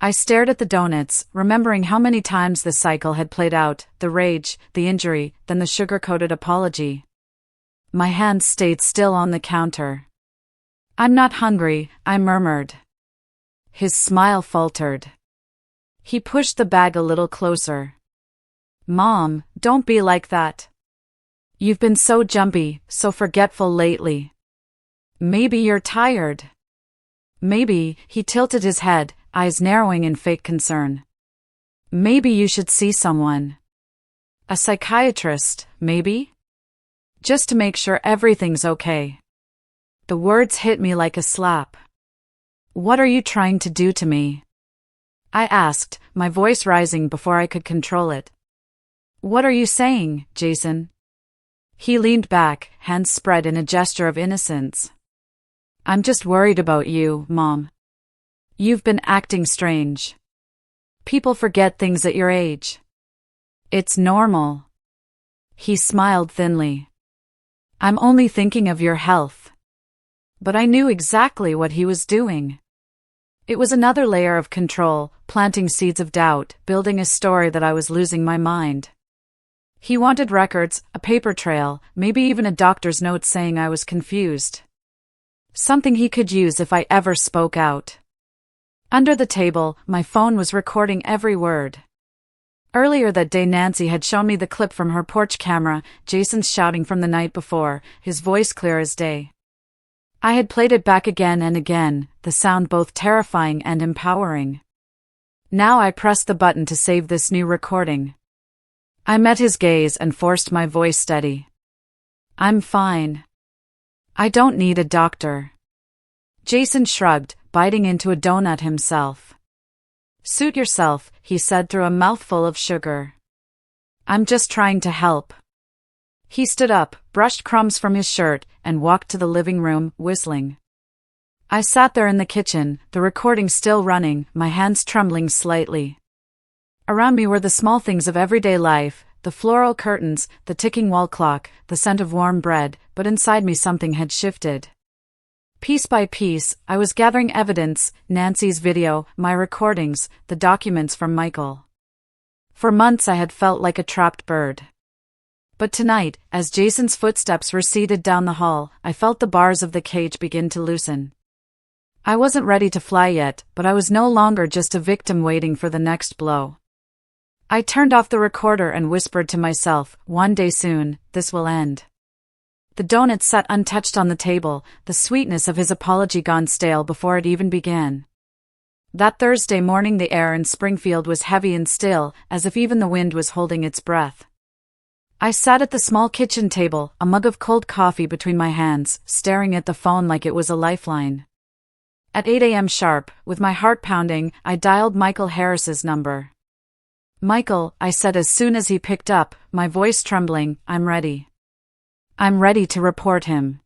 I stared at the donuts, remembering how many times this cycle had played out, the rage, the injury, then the sugar-coated apology. My hands stayed still on the counter. "I'm not hungry," I murmured. His smile faltered. He pushed the bag a little closer. "Mom, don't be like that. You've been so jumpy, so forgetful lately. Maybe you're tired." "Maybe," he tilted his head, eyes narrowing in fake concern. "Maybe you should see someone. A psychiatrist, maybe? Just to make sure everything's okay." The words hit me like a slap. "What are you trying to do to me?" I asked, my voice rising before I could control it. "What are you saying, Jason?" He leaned back, hands spread in a gesture of innocence. "I'm just worried about you, Mom. You've been acting strange. People forget things at your age. It's normal." He smiled thinly. "I'm only thinking of your health." But I knew exactly what he was doing. It was another layer of control, planting seeds of doubt, building a story that I was losing my mind. He wanted records, a paper trail, maybe even a doctor's note saying I was confused. Something he could use if I ever spoke out. Under the table, my phone was recording every word. Earlier that day Nancy had shown me the clip from her porch camera, Jason's shouting from the night before, his voice clear as day. I had played it back again and again, the sound both terrifying and empowering. Now I pressed the button to save this new recording. I met his gaze and forced my voice steady. "I'm fine. I don't need a doctor." Jason shrugged, biting into a donut himself. "Suit yourself," he said through a mouthful of sugar. "I'm just trying to help." He stood up, brushed crumbs from his shirt, and walked to the living room, whistling. I sat there in the kitchen, the recording still running, my hands trembling slightly. Around me were the small things of everyday life, the floral curtains, the ticking wall clock, the scent of warm bread, but inside me something had shifted. Piece by piece, I was gathering evidence, Nancy's video, my recordings, the documents from Michael. For months I had felt like a trapped bird. But tonight, as Jason's footsteps receded down the hall, I felt the bars of the cage begin to loosen. I wasn't ready to fly yet, but I was no longer just a victim waiting for the next blow. I turned off the recorder and whispered to myself, one day soon, this will end. The donuts sat untouched on the table, the sweetness of his apology gone stale before it even began. That Thursday morning the air in Springfield was heavy and still, as if even the wind was holding its breath. I sat at the small kitchen table, a mug of cold coffee between my hands, staring at the phone like it was a lifeline. At 8 a.m. sharp, with my heart pounding, I dialed Michael Harris's number. "Michael," I said as soon as he picked up, my voice trembling, "I'm ready. I'm ready to report him."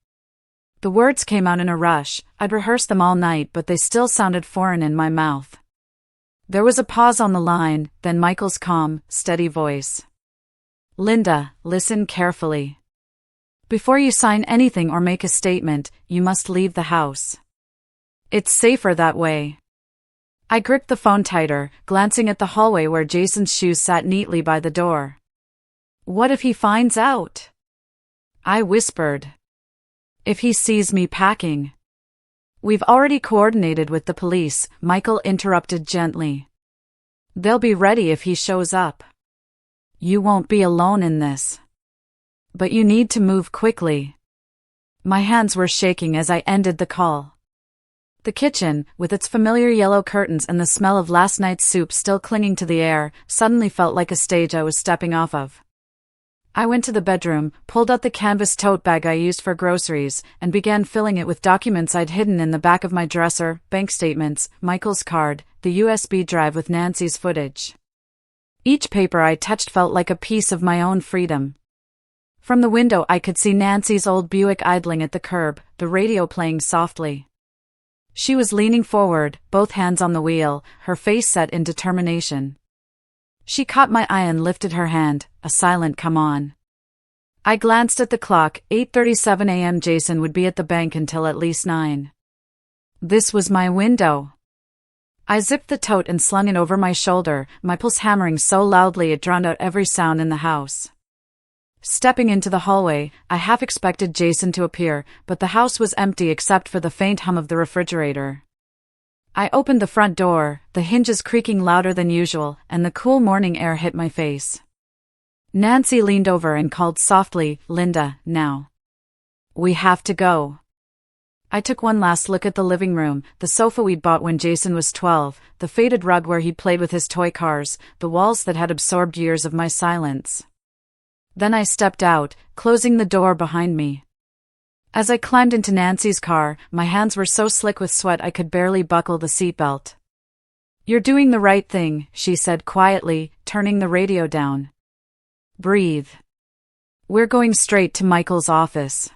The words came out in a rush. I'd rehearsed them all night, but they still sounded foreign in my mouth. There was a pause on the line, then Michael's calm, steady voice. "Linda, listen carefully. Before you sign anything or make a statement, you must leave the house. It's safer that way." I gripped the phone tighter, glancing at the hallway where Jason's shoes sat neatly by the door. "What if he finds out?" I whispered. "If he sees me packing?" "We've already coordinated with the police," Michael interrupted gently. "They'll be ready if he shows up. You won't be alone in this. But you need to move quickly." My hands were shaking as I ended the call. The kitchen, with its familiar yellow curtains and the smell of last night's soup still clinging to the air, suddenly felt like a stage I was stepping off of. I went to the bedroom, pulled out the canvas tote bag I used for groceries, and began filling it with documents I'd hidden in the back of my dresser, bank statements, Michael's card, the USB drive with Nancy's footage. Each paper I touched felt like a piece of my own freedom. From the window I could see Nancy's old Buick idling at the curb, the radio playing softly. She was leaning forward, both hands on the wheel, her face set in determination. She caught my eye and lifted her hand, a silent "come on." I glanced at the clock, 8:37 a.m. Jason would be at the bank until at least 9. This was my window. I zipped the tote and slung it over my shoulder, my pulse hammering so loudly it drowned out every sound in the house. Stepping into the hallway, I half expected Jason to appear, but the house was empty except for the faint hum of the refrigerator. I opened the front door, the hinges creaking louder than usual, and the cool morning air hit my face. Nancy leaned over and called softly, "Linda, now. We have to go." I took one last look at the living room, the sofa we'd bought when Jason was 12, the faded rug where he played with his toy cars, the walls that had absorbed years of my silence. Then I stepped out, closing the door behind me. As I climbed into Nancy's car, my hands were so slick with sweat I could barely buckle the seatbelt. "You're doing the right thing," she said quietly, turning the radio down. "Breathe. We're going straight to Michael's office."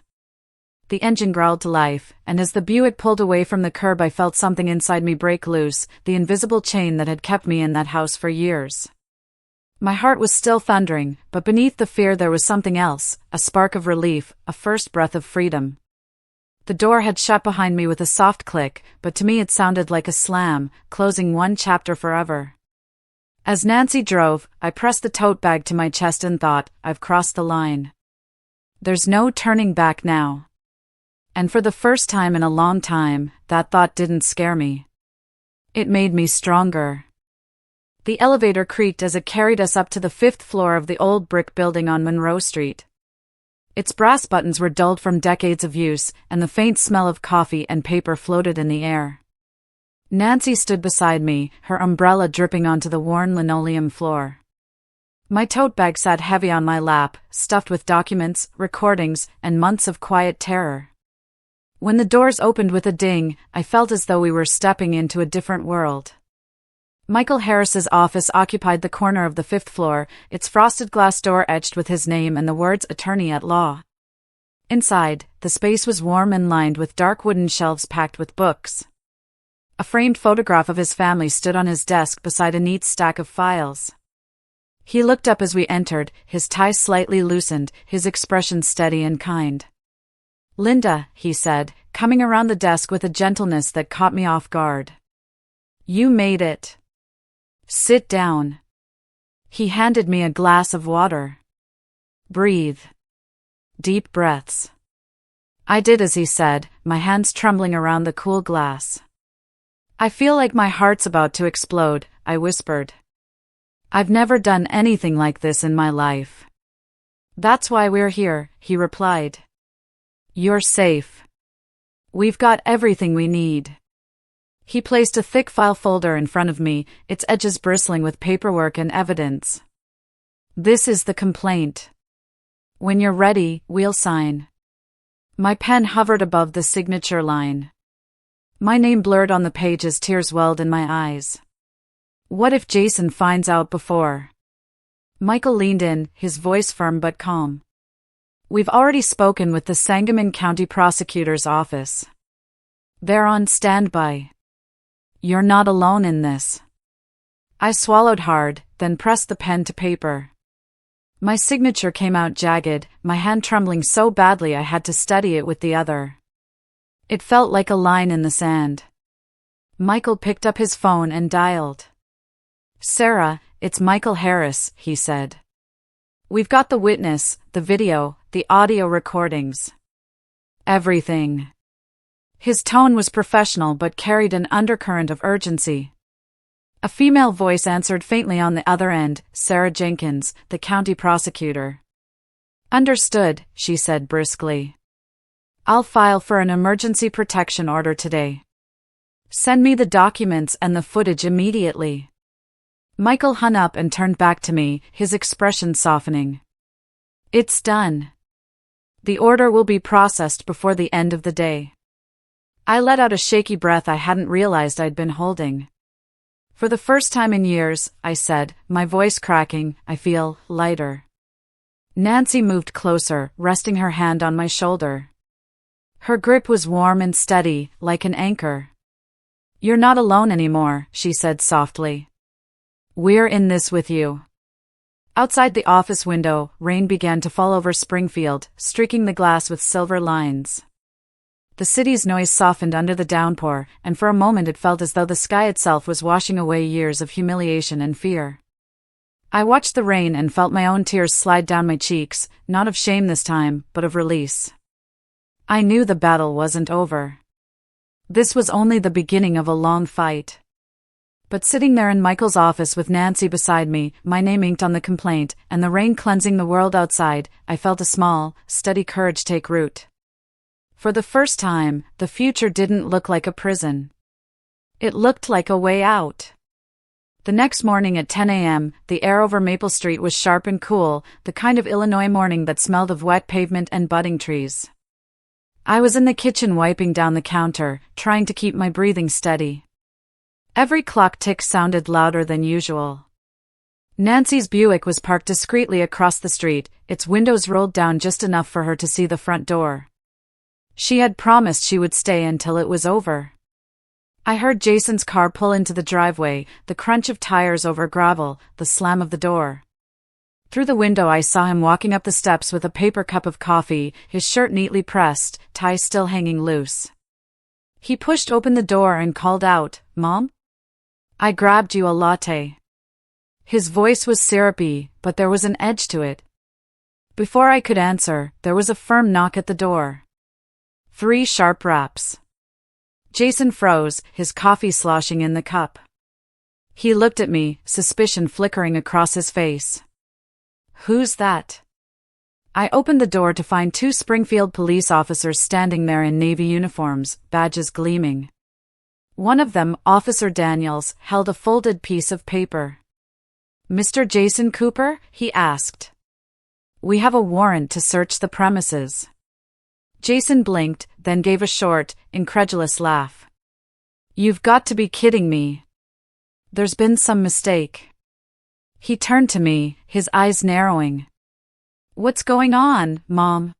The engine growled to life, and as the Buick pulled away from the curb I felt something inside me break loose, the invisible chain that had kept me in that house for years. My heart was still thundering, but beneath the fear there was something else, a spark of relief, a first breath of freedom. The door had shut behind me with a soft click, but to me it sounded like a slam, closing one chapter forever. As Nancy drove, I pressed the tote bag to my chest and thought, I've crossed the line. There's no turning back now. And for the first time in a long time, that thought didn't scare me. It made me stronger. The elevator creaked as it carried us up to the 5th floor of the old brick building on Monroe Street. Its brass buttons were dulled from decades of use, and the faint smell of coffee and paper floated in the air. Nancy stood beside me, her umbrella dripping onto the worn linoleum floor. My tote bag sat heavy on my lap, stuffed with documents, recordings, and months of quiet terror. When the doors opened with a ding, I felt as though we were stepping into a different world. Michael Harris's office occupied the corner of the 5th floor, its frosted glass door etched with his name and the words Attorney at Law. Inside, the space was warm and lined with dark wooden shelves packed with books. A framed photograph of his family stood on his desk beside a neat stack of files. He looked up as we entered, his tie slightly loosened, his expression steady and kind. "Linda," he said, coming around the desk with a gentleness that caught me off guard. "You made it. Sit down." He handed me a glass of water. "Breathe. Deep breaths." I did as he said, my hands trembling around the cool glass. "I feel like my heart's about to explode," I whispered. "I've never done anything like this in my life." "That's why we're here," he replied. "You're safe. We've got everything we need." He placed a thick file folder in front of me, its edges bristling with paperwork and evidence. "This is the complaint. When you're ready, we'll sign." My pen hovered above the signature line. My name blurred on the page as tears welled in my eyes. What if Jason finds out before? Michael leaned in, his voice firm but calm. "We've already spoken with the Sangamon County Prosecutor's Office. They're on standby. You're not alone in this." I swallowed hard, then pressed the pen to paper. My signature came out jagged, my hand trembling so badly I had to steady it with the other. It felt like a line in the sand. Michael picked up his phone and dialed. "Sarah, it's Michael Harris," he said. "We've got the witness, the video, the audio recordings. Everything." His tone was professional but carried an undercurrent of urgency. A female voice answered faintly on the other end, Sarah Jenkins, the county prosecutor. "Understood," she said briskly. "I'll file for an emergency protection order today. Send me the documents and the footage immediately." Michael hung up and turned back to me, his expression softening. "It's done. The order will be processed before the end of the day." I let out a shaky breath I hadn't realized I'd been holding. "For the first time in years," I said, my voice cracking, "I feel lighter." Nancy moved closer, resting her hand on my shoulder. Her grip was warm and steady, like an anchor. "You're not alone anymore," she said softly. "We're in this with you." Outside the office window, rain began to fall over Springfield, streaking the glass with silver lines. The city's noise softened under the downpour, and for a moment it felt as though the sky itself was washing away years of humiliation and fear. I watched the rain and felt my own tears slide down my cheeks, not of shame this time, but of release. I knew the battle wasn't over. This was only the beginning of a long fight. But sitting there in Michael's office with Nancy beside me, my name inked on the complaint, and the rain cleansing the world outside, I felt a small, steady courage take root. For the first time, the future didn't look like a prison. It looked like a way out. The next morning at 10 a.m., the air over Maple Street was sharp and cool, the kind of Illinois morning that smelled of wet pavement and budding trees. I was in the kitchen wiping down the counter, trying to keep my breathing steady. Every clock tick sounded louder than usual. Nancy's Buick was parked discreetly across the street, its windows rolled down just enough for her to see the front door. She had promised she would stay until it was over. I heard Jason's car pull into the driveway, the crunch of tires over gravel, the slam of the door. Through the window I saw him walking up the steps with a paper cup of coffee, his shirt neatly pressed, tie still hanging loose. He pushed open the door and called out, "Mom? I grabbed you a latte." His voice was syrupy, but there was an edge to it. Before I could answer, there was a firm knock at the door. 3 sharp raps. Jason froze, his coffee sloshing in the cup. He looked at me, suspicion flickering across his face. "Who's that?" I opened the door to find 2 Springfield police officers standing there in navy uniforms, badges gleaming. One of them, Officer Daniels, held a folded piece of paper. "Mr. Jason Cooper?" he asked. "We have a warrant to search the premises." Jason blinked, then gave a short, incredulous laugh. "You've got to be kidding me." There's been some mistake. He turned to me, his eyes narrowing. What's going on, Mom?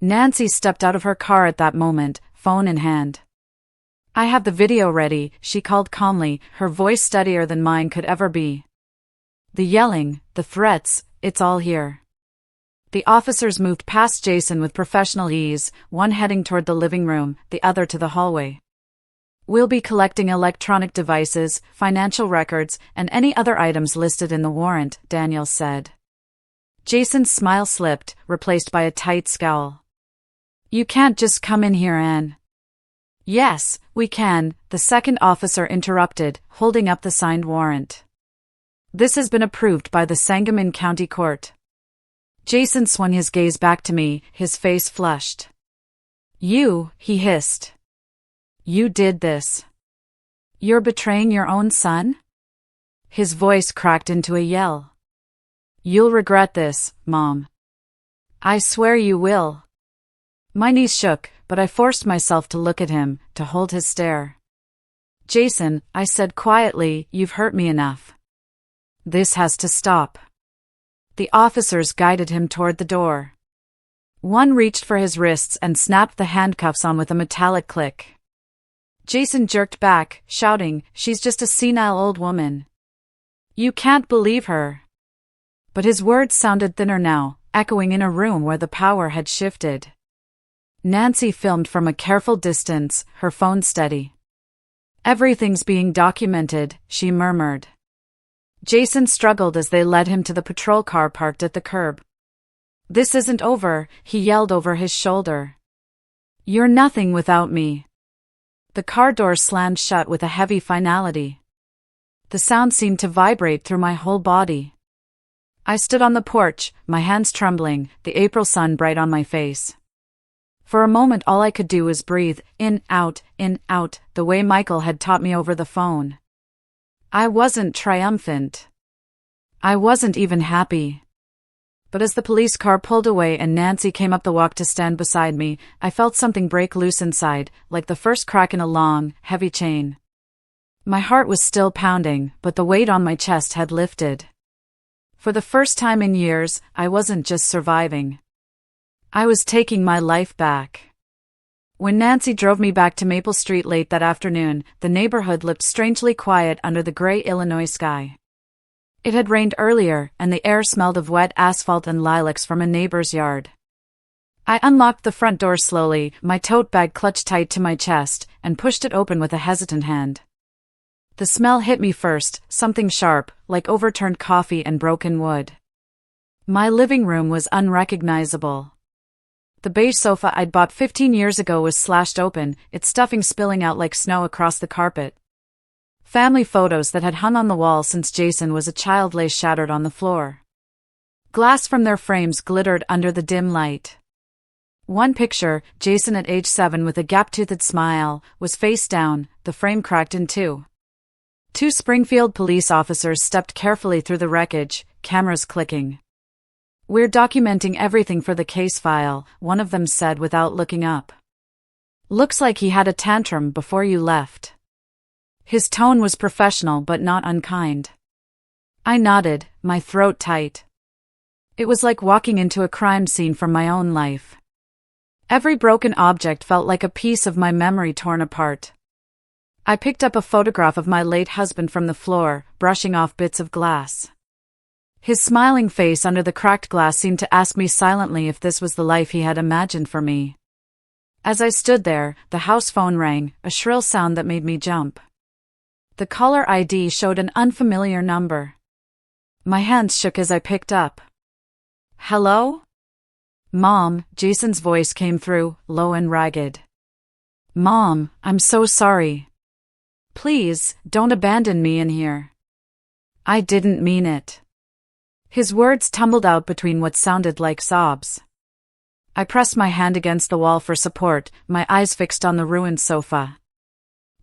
Nancy stepped out of her car at that moment, phone in hand. I have the video ready, she called calmly, her voice steadier than mine could ever be. The yelling, the threats, it's all here. The officers moved past Jason with professional ease, one heading toward the living room, the other to the hallway. We'll be collecting electronic devices, financial records, and any other items listed in the warrant, Daniel said. Jason's smile slipped, replaced by a tight scowl. You can't just come in here, Anne. Yes, we can, the second officer interrupted, holding up the signed warrant. This has been approved by the Sangamon County Court. Jason swung his gaze back to me, his face flushed. You, he hissed. You did this. You're betraying your own son? His voice cracked into a yell. You'll regret this, Mom. I swear you will. My knees shook, but I forced myself to look at him, to hold his stare. Jason, I said quietly, you've hurt me enough. This has to stop. The officers guided him toward the door. One reached for his wrists and snapped the handcuffs on with a metallic click. Jason jerked back, shouting, she's just a senile old woman. You can't believe her. But his words sounded thinner now, echoing in a room where the power had shifted. Nancy filmed from a careful distance, her phone steady. Everything's being documented, she murmured. Jason struggled as they led him to the patrol car parked at the curb. This isn't over, he yelled over his shoulder. You're nothing without me. The car door slammed shut with a heavy finality. The sound seemed to vibrate through my whole body. I stood on the porch, my hands trembling, the April sun bright on my face. For a moment all I could do was breathe, in, out, the way Michael had taught me over the phone. I wasn't triumphant. I wasn't even happy. But as the police car pulled away and Nancy came up the walk to stand beside me, I felt something break loose inside, like the first crack in a long, heavy chain. My heart was still pounding, but the weight on my chest had lifted. For the first time in years, I wasn't just surviving. I was taking my life back. When Nancy drove me back to Maple Street late that afternoon, the neighborhood looked strangely quiet under the gray Illinois sky. It had rained earlier, and the air smelled of wet asphalt and lilacs from a neighbor's yard. I unlocked the front door slowly, my tote bag clutched tight to my chest, and pushed it open with a hesitant hand. The smell hit me first, something sharp, like overturned coffee and broken wood. My living room was unrecognizable. The beige sofa I'd bought 15 years ago was slashed open, its stuffing spilling out like snow across the carpet. Family photos that had hung on the wall since Jason was a child lay shattered on the floor. Glass from their frames glittered under the dim light. One picture, Jason at age 7 with a gap-toothed smile, was face down, the frame cracked in two. Two Springfield police officers stepped carefully through the wreckage, cameras clicking. We're documenting everything for the case file, one of them said without looking up. Looks like he had a tantrum before you left. His tone was professional but not unkind. I nodded, my throat tight. It was like walking into a crime scene from my own life. Every broken object felt like a piece of my memory torn apart. I picked up a photograph of my late husband from the floor, brushing off bits of glass. His smiling face under the cracked glass seemed to ask me silently if this was the life he had imagined for me. As I stood there, the house phone rang, a shrill sound that made me jump. The caller ID showed an unfamiliar number. My hands shook as I picked up. Hello? Mom, Jason's voice came through, low and ragged. Mom, I'm so sorry. Please, don't abandon me in here. I didn't mean it. His words tumbled out between what sounded like sobs. I pressed my hand against the wall for support, my eyes fixed on the ruined sofa.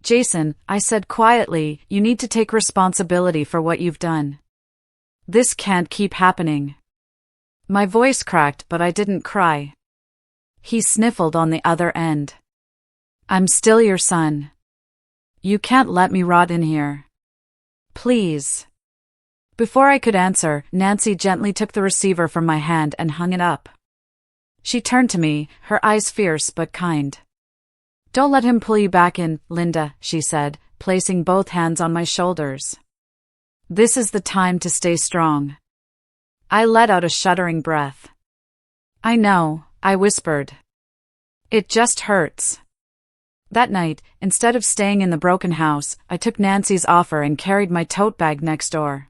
Jason, I said quietly, you need to take responsibility for what you've done. This can't keep happening. My voice cracked, but I didn't cry. He sniffled on the other end. I'm still your son. You can't let me rot in here. Please. Before I could answer, Nancy gently took the receiver from my hand and hung it up. She turned to me, her eyes fierce but kind. Don't let him pull you back in, Linda, she said, placing both hands on my shoulders. This is the time to stay strong. I let out a shuddering breath. I know, I whispered. It just hurts. That night, instead of staying in the broken house, I took Nancy's offer and carried my tote bag next door.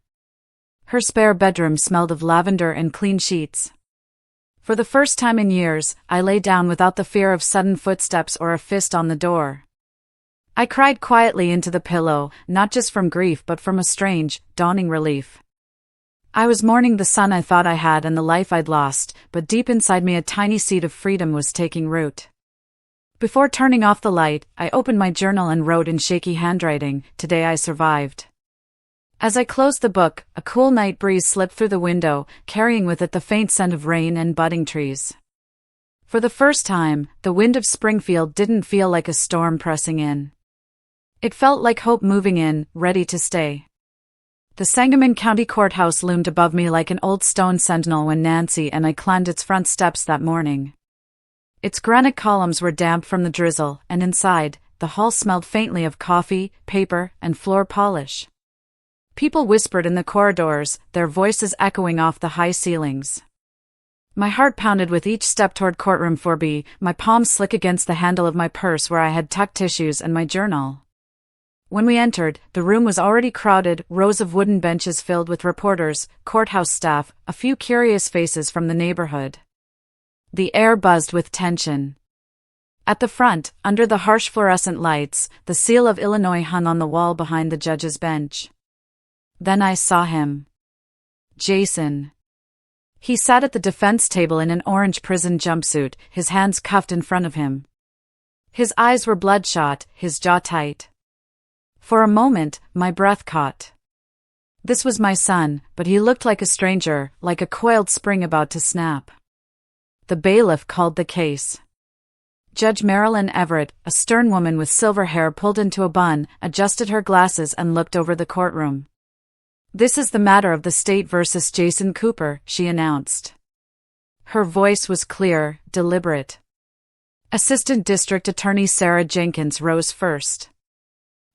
Her spare bedroom smelled of lavender and clean sheets. For the first time in years, I lay down without the fear of sudden footsteps or a fist on the door. I cried quietly into the pillow, not just from grief but from a strange, dawning relief. I was mourning the son I thought I had and the life I'd lost, but deep inside me a tiny seed of freedom was taking root. Before turning off the light, I opened my journal and wrote in shaky handwriting, "Today I survived." As I closed the book, a cool night breeze slipped through the window, carrying with it the faint scent of rain and budding trees. For the first time, the wind of Springfield didn't feel like a storm pressing in. It felt like hope moving in, ready to stay. The Sangamon County Courthouse loomed above me like an old stone sentinel when Nancy and I climbed its front steps that morning. Its granite columns were damp from the drizzle, and inside, the hall smelled faintly of coffee, paper, and floor polish. People whispered in the corridors, their voices echoing off the high ceilings. My heart pounded with each step toward courtroom 4B, my palms slick against the handle of my purse where I had tucked tissues and my journal. When we entered, the room was already crowded, rows of wooden benches filled with reporters, courthouse staff, a few curious faces from the neighborhood. The air buzzed with tension. At the front, under the harsh fluorescent lights, the seal of Illinois hung on the wall behind the judge's bench. Then I saw him. Jason. He sat at the defense table in an orange prison jumpsuit, his hands cuffed in front of him. His eyes were bloodshot, his jaw tight. For a moment, my breath caught. This was my son, but he looked like a stranger, like a coiled spring about to snap. The bailiff called the case. Judge Marilyn Everett, a stern woman with silver hair pulled into a bun, adjusted her glasses and looked over the courtroom. "This is the matter of the state versus Jason Cooper," she announced. Her voice was clear, deliberate. Assistant District Attorney Sarah Jenkins rose first.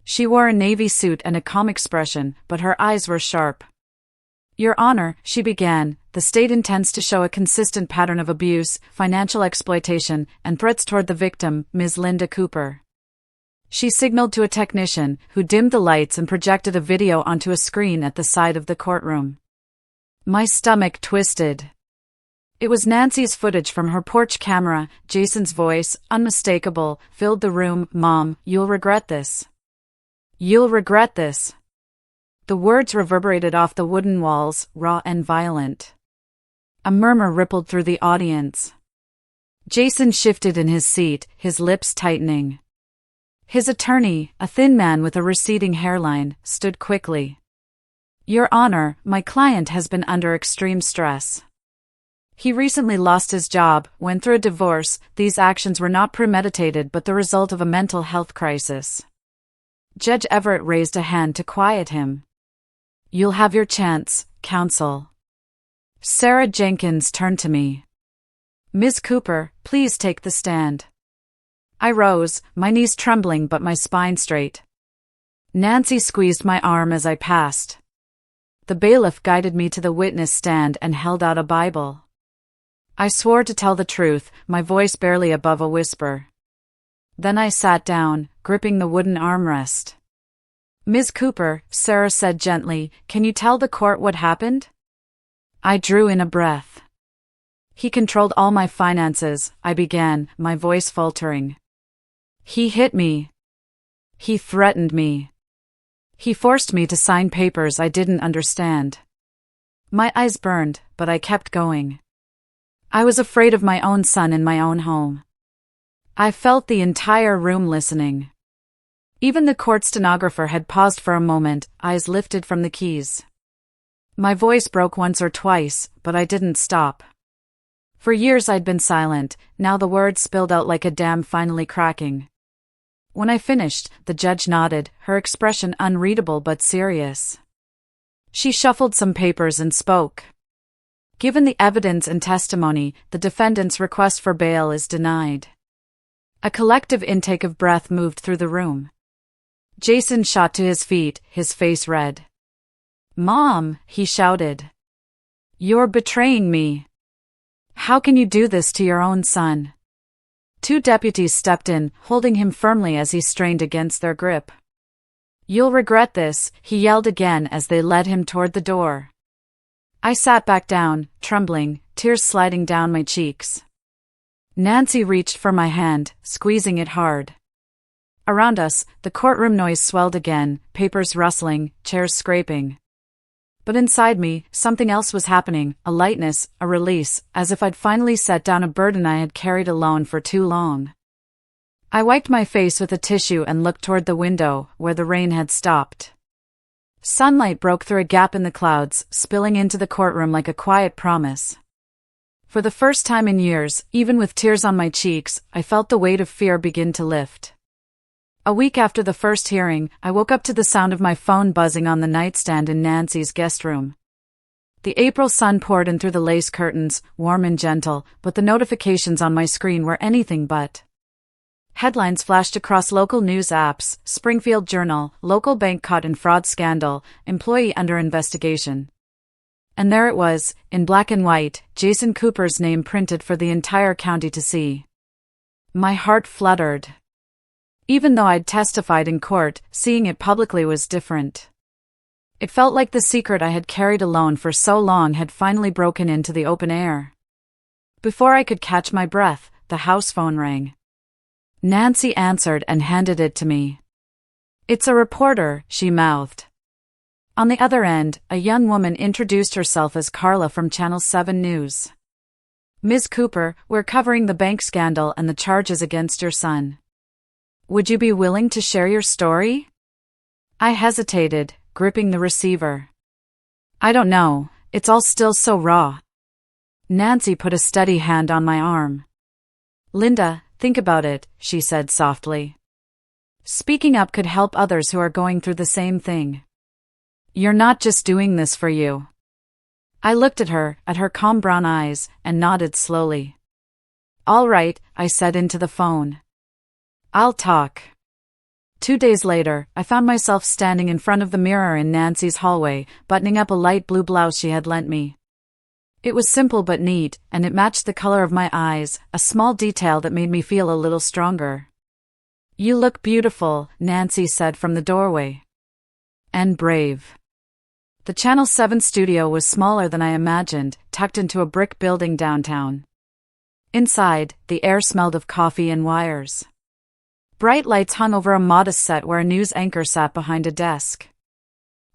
She wore a navy suit and a calm expression, but her eyes were sharp. "Your Honor," she began, "the state intends to show a consistent pattern of abuse, financial exploitation, and threats toward the victim, Ms. Linda Cooper." She signaled to a technician, who dimmed the lights and projected a video onto a screen at the side of the courtroom. My stomach twisted. It was Nancy's footage from her porch camera. Jason's voice, unmistakable, filled the room. "Mom, you'll regret this. You'll regret this." The words reverberated off the wooden walls, raw and violent. A murmur rippled through the audience. Jason shifted in his seat, his lips tightening. His attorney, a thin man with a receding hairline, stood quickly. "Your Honor, my client has been under extreme stress. He recently lost his job, went through a divorce. These actions were not premeditated but the result of a mental health crisis." Judge Everett raised a hand to quiet him. "You'll have your chance, counsel." Sarah Jenkins turned to me. "Ms. Cooper, please take the stand." I rose, my knees trembling but my spine straight. Nancy squeezed my arm as I passed. The bailiff guided me to the witness stand and held out a Bible. I swore to tell the truth, my voice barely above a whisper. Then I sat down, gripping the wooden armrest. "Ms. Cooper," Sarah said gently, "can you tell the court what happened?" I drew in a breath. "He controlled all my finances," I began, my voice faltering. "He hit me. He threatened me. He forced me to sign papers I didn't understand." My eyes burned, but I kept going. I was afraid of my own son in my own home. I felt the entire room listening. Even the court stenographer had paused for a moment, eyes lifted from the keys. My voice broke once or twice, but I didn't stop. For years I'd been silent, now the words spilled out like a dam finally cracking. When I finished, the judge nodded, her expression unreadable but serious. She shuffled some papers and spoke. Given the evidence and testimony, the defendant's request for bail is denied. A collective intake of breath moved through the room. Jason shot to his feet, his face red. "Mom," he shouted. "You're betraying me. How can you do this to your own son?" Two deputies stepped in, holding him firmly as he strained against their grip. "You'll regret this," he yelled again as they led him toward the door. I sat back down, trembling, tears sliding down my cheeks. Nancy reached for my hand, squeezing it hard. Around us, the courtroom noise swelled again, papers rustling, chairs scraping. But inside me, something else was happening, a lightness, a release, as if I'd finally set down a burden I had carried alone for too long. I wiped my face with a tissue and looked toward the window, where the rain had stopped. Sunlight broke through a gap in the clouds, spilling into the courtroom like a quiet promise. For the first time in years, even with tears on my cheeks, I felt the weight of fear begin to lift. A week after the first hearing, I woke up to the sound of my phone buzzing on the nightstand in Nancy's guest room. The April sun poured in through the lace curtains, warm and gentle, but the notifications on my screen were anything but. Headlines flashed across local news apps: Springfield Journal, local bank caught in fraud scandal, employee under investigation. And there it was, in black and white, Jason Cooper's name printed for the entire county to see. My heart fluttered. Even though I'd testified in court, seeing it publicly was different. It felt like the secret I had carried alone for so long had finally broken into the open air. Before I could catch my breath, the house phone rang. Nancy answered and handed it to me. "It's a reporter," she mouthed. On the other end, a young woman introduced herself as Carla from Channel 7 News. "Ms. Cooper, we're covering the bank scandal and the charges against your son. Would you be willing to share your story?" I hesitated, gripping the receiver. "I don't know, it's all still so raw." Nancy put a steady hand on my arm. "Linda, think about it," she said softly. "Speaking up could help others who are going through the same thing. You're not just doing this for you." I looked at her calm brown eyes, and nodded slowly. "All right," I said into the phone. "I'll talk." 2 days later, I found myself standing in front of the mirror in Nancy's hallway, buttoning up a light blue blouse she had lent me. It was simple but neat, and it matched the color of my eyes, a small detail that made me feel a little stronger. "You look beautiful," Nancy said from the doorway. "And brave." The Channel 7 studio was smaller than I imagined, tucked into a brick building downtown. Inside, the air smelled of coffee and wires. Bright lights hung over a modest set where a news anchor sat behind a desk.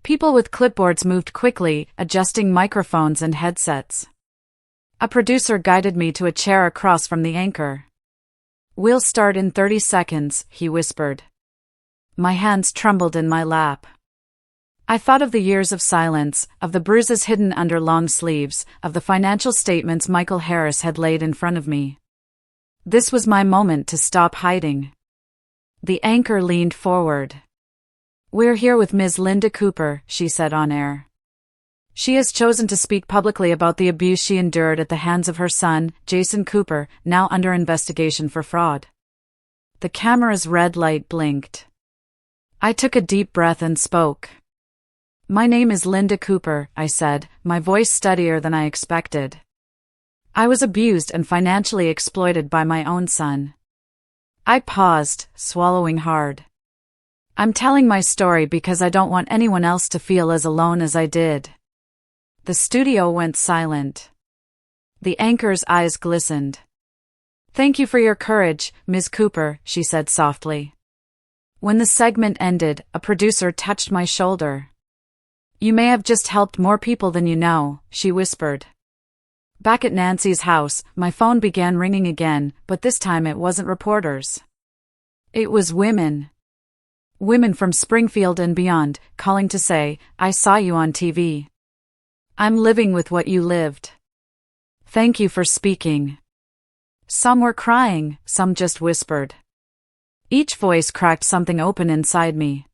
People with clipboards moved quickly, adjusting microphones and headsets. A producer guided me to a chair across from the anchor. "We'll start in 30 seconds, he whispered. My hands trembled in my lap. I thought of the years of silence, of the bruises hidden under long sleeves, of the financial statements Michael Harris had laid in front of me. This was my moment to stop hiding. The anchor leaned forward. "We're here with Ms. Linda Cooper," she said on air. "She has chosen to speak publicly about the abuse she endured at the hands of her son, Jason Cooper, now under investigation for fraud." The camera's red light blinked. I took a deep breath and spoke. "My name is Linda Cooper," I said, my voice steadier than I expected. "I was abused and financially exploited by my own son." I paused, swallowing hard. "I'm telling my story because I don't want anyone else to feel as alone as I did." The studio went silent. The anchor's eyes glistened. "Thank you for your courage, Ms. Cooper," she said softly. When the segment ended, a producer touched my shoulder. "You may have just helped more people than you know," she whispered. Back at Nancy's house, my phone began ringing again, but this time it wasn't reporters. It was women. Women from Springfield and beyond, calling to say, "I saw you on TV. I'm living with what you lived. Thank you for speaking." Some were crying, some just whispered. Each voice cracked something open inside me.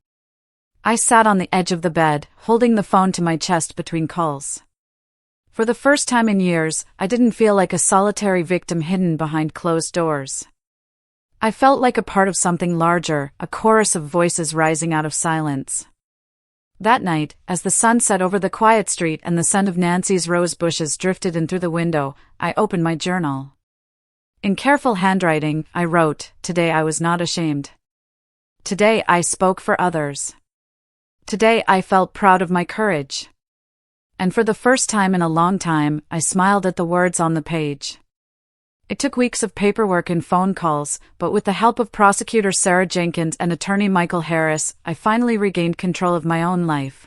I sat on the edge of the bed, holding the phone to my chest between calls. For the first time in years, I didn't feel like a solitary victim hidden behind closed doors. I felt like a part of something larger, a chorus of voices rising out of silence. That night, as the sun set over the quiet street and the scent of Nancy's rose bushes drifted in through the window, I opened my journal. In careful handwriting, I wrote, "Today I was not ashamed. Today I spoke for others. Today I felt proud of my courage." And for the first time in a long time, I smiled at the words on the page. It took weeks of paperwork and phone calls, but with the help of prosecutor Sarah Jenkins and attorney Michael Harris, I finally regained control of my own life.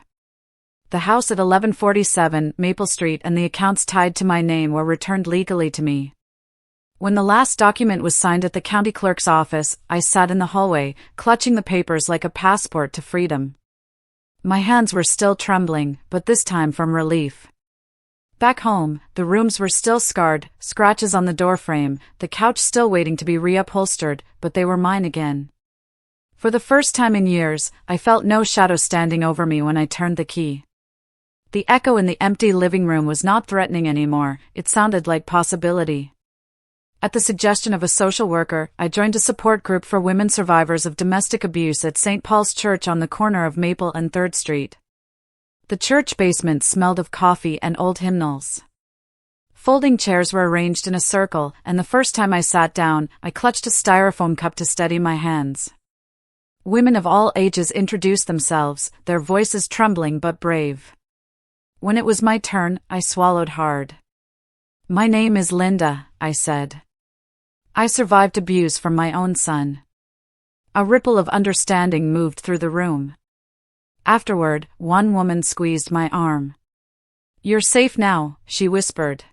The house at 1147 Maple Street and the accounts tied to my name were returned legally to me. When the last document was signed at the county clerk's office, I sat in the hallway, clutching the papers like a passport to freedom. My hands were still trembling, but this time from relief. Back home, the rooms were still scarred, scratches on the doorframe, the couch still waiting to be reupholstered, but they were mine again. For the first time in years, I felt no shadow standing over me when I turned the key. The echo in the empty living room was not threatening anymore, it sounded like possibility. At the suggestion of a social worker, I joined a support group for women survivors of domestic abuse at St. Paul's Church on the corner of Maple and 3rd Street. The church basement smelled of coffee and old hymnals. Folding chairs were arranged in a circle, and the first time I sat down, I clutched a styrofoam cup to steady my hands. Women of all ages introduced themselves, their voices trembling but brave. When it was my turn, I swallowed hard. "My name is Linda," I said. "I survived abuse from my own son." A ripple of understanding moved through the room. Afterward, one woman squeezed my arm. "You're safe now," she whispered.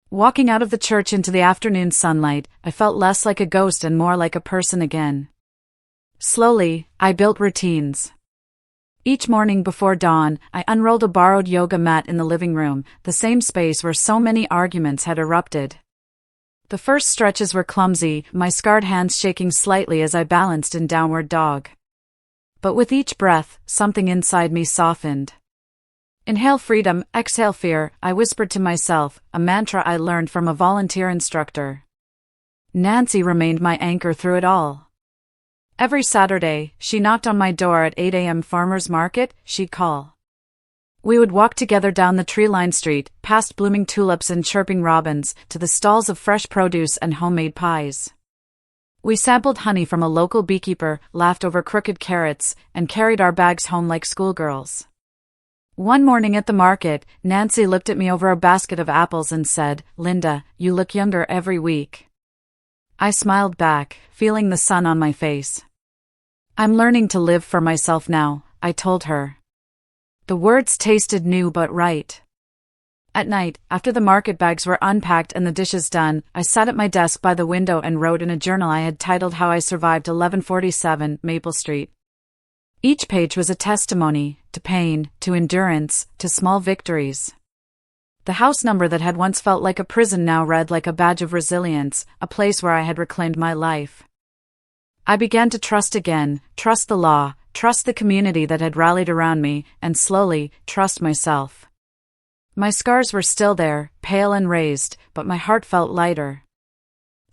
Walking out of the church into the afternoon sunlight, I felt less like a ghost and more like a person again. Slowly, I built routines. Each morning before dawn, I unrolled a borrowed yoga mat in the living room, the same space where so many arguments had erupted. The first stretches were clumsy, my scarred hands shaking slightly as I balanced in downward dog. But with each breath, something inside me softened. "Inhale freedom, exhale fear," I whispered to myself, a mantra I learned from a volunteer instructor. Nancy remained my anchor through it all. Every Saturday, she knocked on my door at 8 a.m. farmer's market, she'd call. We would walk together down the tree-lined street, past blooming tulips and chirping robins, to the stalls of fresh produce and homemade pies. We sampled honey from a local beekeeper, laughed over crooked carrots, and carried our bags home like schoolgirls. One morning at the market, Nancy looked at me over a basket of apples and said, "Linda, you look younger every week." I smiled back, feeling the sun on my face. "I'm learning to live for myself now," I told her. The words tasted new but right. At night, after the market bags were unpacked and the dishes done, I sat at my desk by the window and wrote in a journal I had titled How I Survived 1147 Maple Street. Each page was a testimony, to pain, to endurance, to small victories. The house number that had once felt like a prison now read like a badge of resilience, a place where I had reclaimed my life. I began to trust again, trust the law, trust the community that had rallied around me, and slowly, trust myself. My scars were still there, pale and raised, but my heart felt lighter.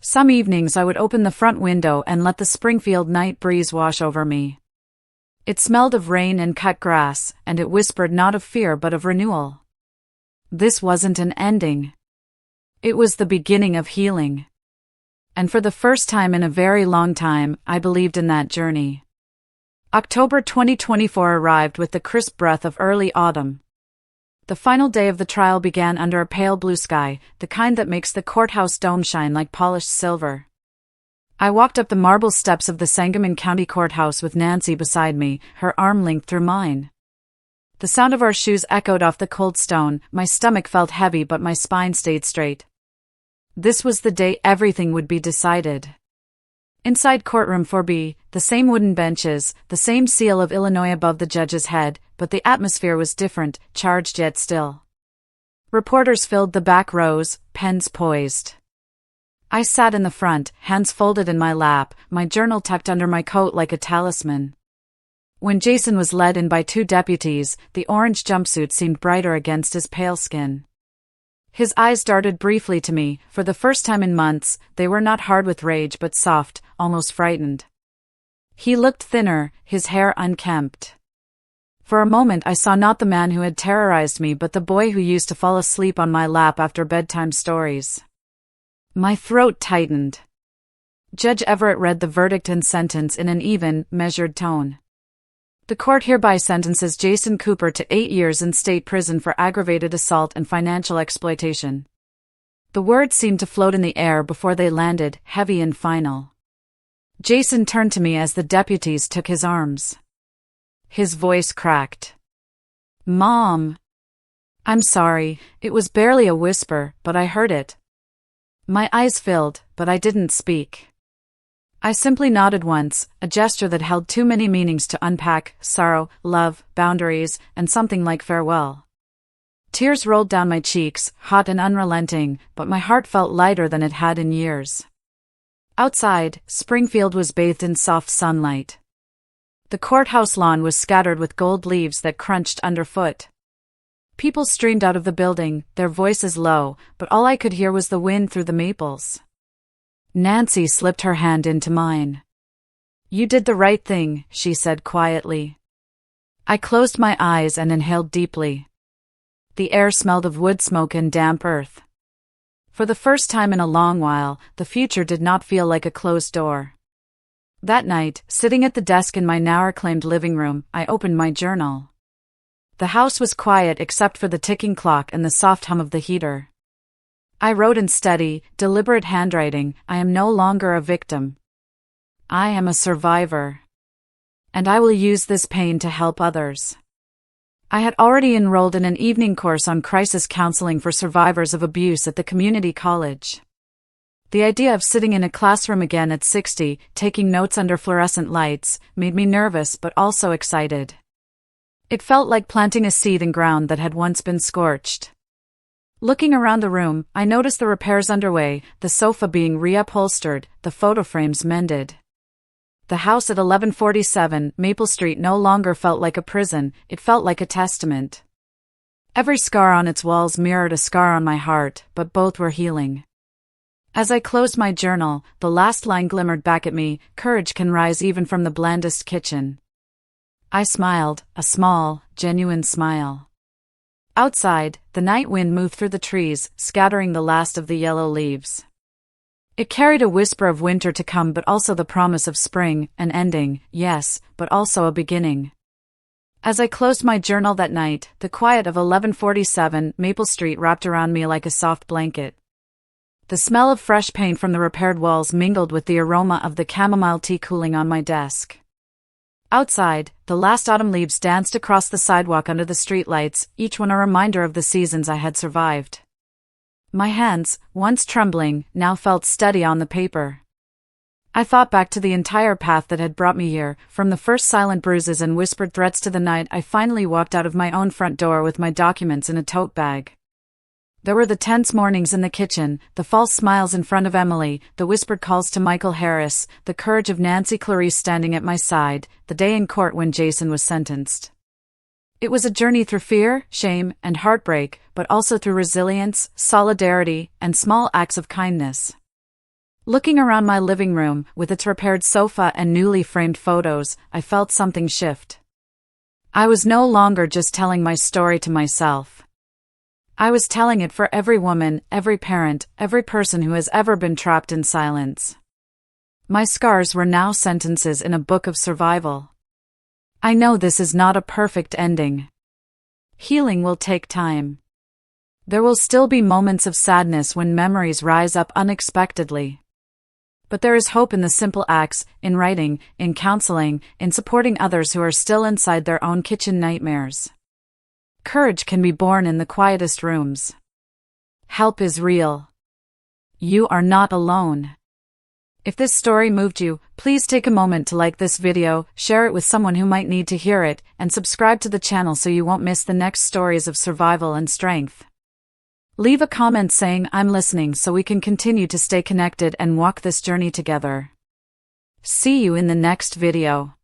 Some evenings I would open the front window and let the Springfield night breeze wash over me. It smelled of rain and cut grass, and it whispered not of fear but of renewal. This wasn't an ending. It was the beginning of healing. And for the first time in a very long time, I believed in that journey. October 2024 arrived with the crisp breath of early autumn. The final day of the trial began under a pale blue sky, the kind that makes the courthouse dome shine like polished silver. I walked up the marble steps of the Sangamon County Courthouse with Nancy beside me, her arm linked through mine. The sound of our shoes echoed off the cold stone, my stomach felt heavy but my spine stayed straight. This was the day everything would be decided. Inside courtroom 4B, the same wooden benches, the same seal of Illinois above the judge's head, but the atmosphere was different, charged yet still. Reporters filled the back rows, pens poised. I sat in the front, hands folded in my lap, my journal tucked under my coat like a talisman. When Jason was led in by two deputies, the orange jumpsuit seemed brighter against his pale skin. His eyes darted briefly to me. For the first time in months, they were not hard with rage but soft, almost frightened. He looked thinner, his hair unkempt. For a moment I saw not the man who had terrorized me but the boy who used to fall asleep on my lap after bedtime stories. My throat tightened. Judge Everett read the verdict and sentence in an even, measured tone. The court hereby sentences Jason Cooper to 8 years in state prison for aggravated assault and financial exploitation. The words seemed to float in the air before they landed, heavy and final. Jason turned to me as the deputies took his arms. His voice cracked. "Mom." "I'm sorry," it was barely a whisper, but I heard it. My eyes filled, but I didn't speak. I simply nodded once, a gesture that held too many meanings to unpack: sorrow, love, boundaries, and something like farewell. Tears rolled down my cheeks, hot and unrelenting, but my heart felt lighter than it had in years. Outside, Springfield was bathed in soft sunlight. The courthouse lawn was scattered with gold leaves that crunched underfoot. People streamed out of the building, their voices low, but all I could hear was the wind through the maples. Nancy slipped her hand into mine. "You did the right thing," she said quietly. I closed my eyes and inhaled deeply. The air smelled of wood smoke and damp earth. For the first time in a long while, the future did not feel like a closed door. That night, sitting at the desk in my now-reclaimed living room, I opened my journal. The house was quiet except for the ticking clock and the soft hum of the heater. I wrote in steady, deliberate handwriting, "I am no longer a victim. I am a survivor. And I will use this pain to help others." I had already enrolled in an evening course on crisis counseling for survivors of abuse at the community college. The idea of sitting in a classroom again at 60, taking notes under fluorescent lights, made me nervous but also excited. It felt like planting a seed in ground that had once been scorched. Looking around the room, I noticed the repairs underway, the sofa being reupholstered, the photo frames mended. The house at 1147 Maple Street no longer felt like a prison, it felt like a testament. Every scar on its walls mirrored a scar on my heart, but both were healing. As I closed my journal, the last line glimmered back at me: "Courage can rise even from the blandest kitchen." I smiled, a small, genuine smile. Outside, the night wind moved through the trees, scattering the last of the yellow leaves. It carried a whisper of winter to come but also the promise of spring, an ending, yes, but also a beginning. As I closed my journal that night, the quiet of 1147 Maple Street wrapped around me like a soft blanket. The smell of fresh paint from the repaired walls mingled with the aroma of the chamomile tea cooling on my desk. Outside, the last autumn leaves danced across the sidewalk under the streetlights, each one a reminder of the seasons I had survived. My hands, once trembling, now felt steady on the paper. I thought back to the entire path that had brought me here, from the first silent bruises and whispered threats to the night I finally walked out of my own front door with my documents in a tote bag. There were the tense mornings in the kitchen, the false smiles in front of Emily, the whispered calls to Michael Harris, the courage of Nancy Clarice standing at my side, the day in court when Jason was sentenced. It was a journey through fear, shame, and heartbreak, but also through resilience, solidarity, and small acts of kindness. Looking around my living room, with its repaired sofa and newly framed photos, I felt something shift. I was no longer just telling my story to myself. I was telling it for every woman, every parent, every person who has ever been trapped in silence. My scars were now sentences in a book of survival. I know this is not a perfect ending. Healing will take time. There will still be moments of sadness when memories rise up unexpectedly. But there is hope in the simple acts, in writing, in counseling, in supporting others who are still inside their own kitchen nightmares. Courage can be born in the quietest rooms. Help is real. You are not alone. If this story moved you, please take a moment to like this video, share it with someone who might need to hear it, and subscribe to the channel so you won't miss the next stories of survival and strength. Leave a comment saying "I'm listening" so we can continue to stay connected and walk this journey together. See you in the next video.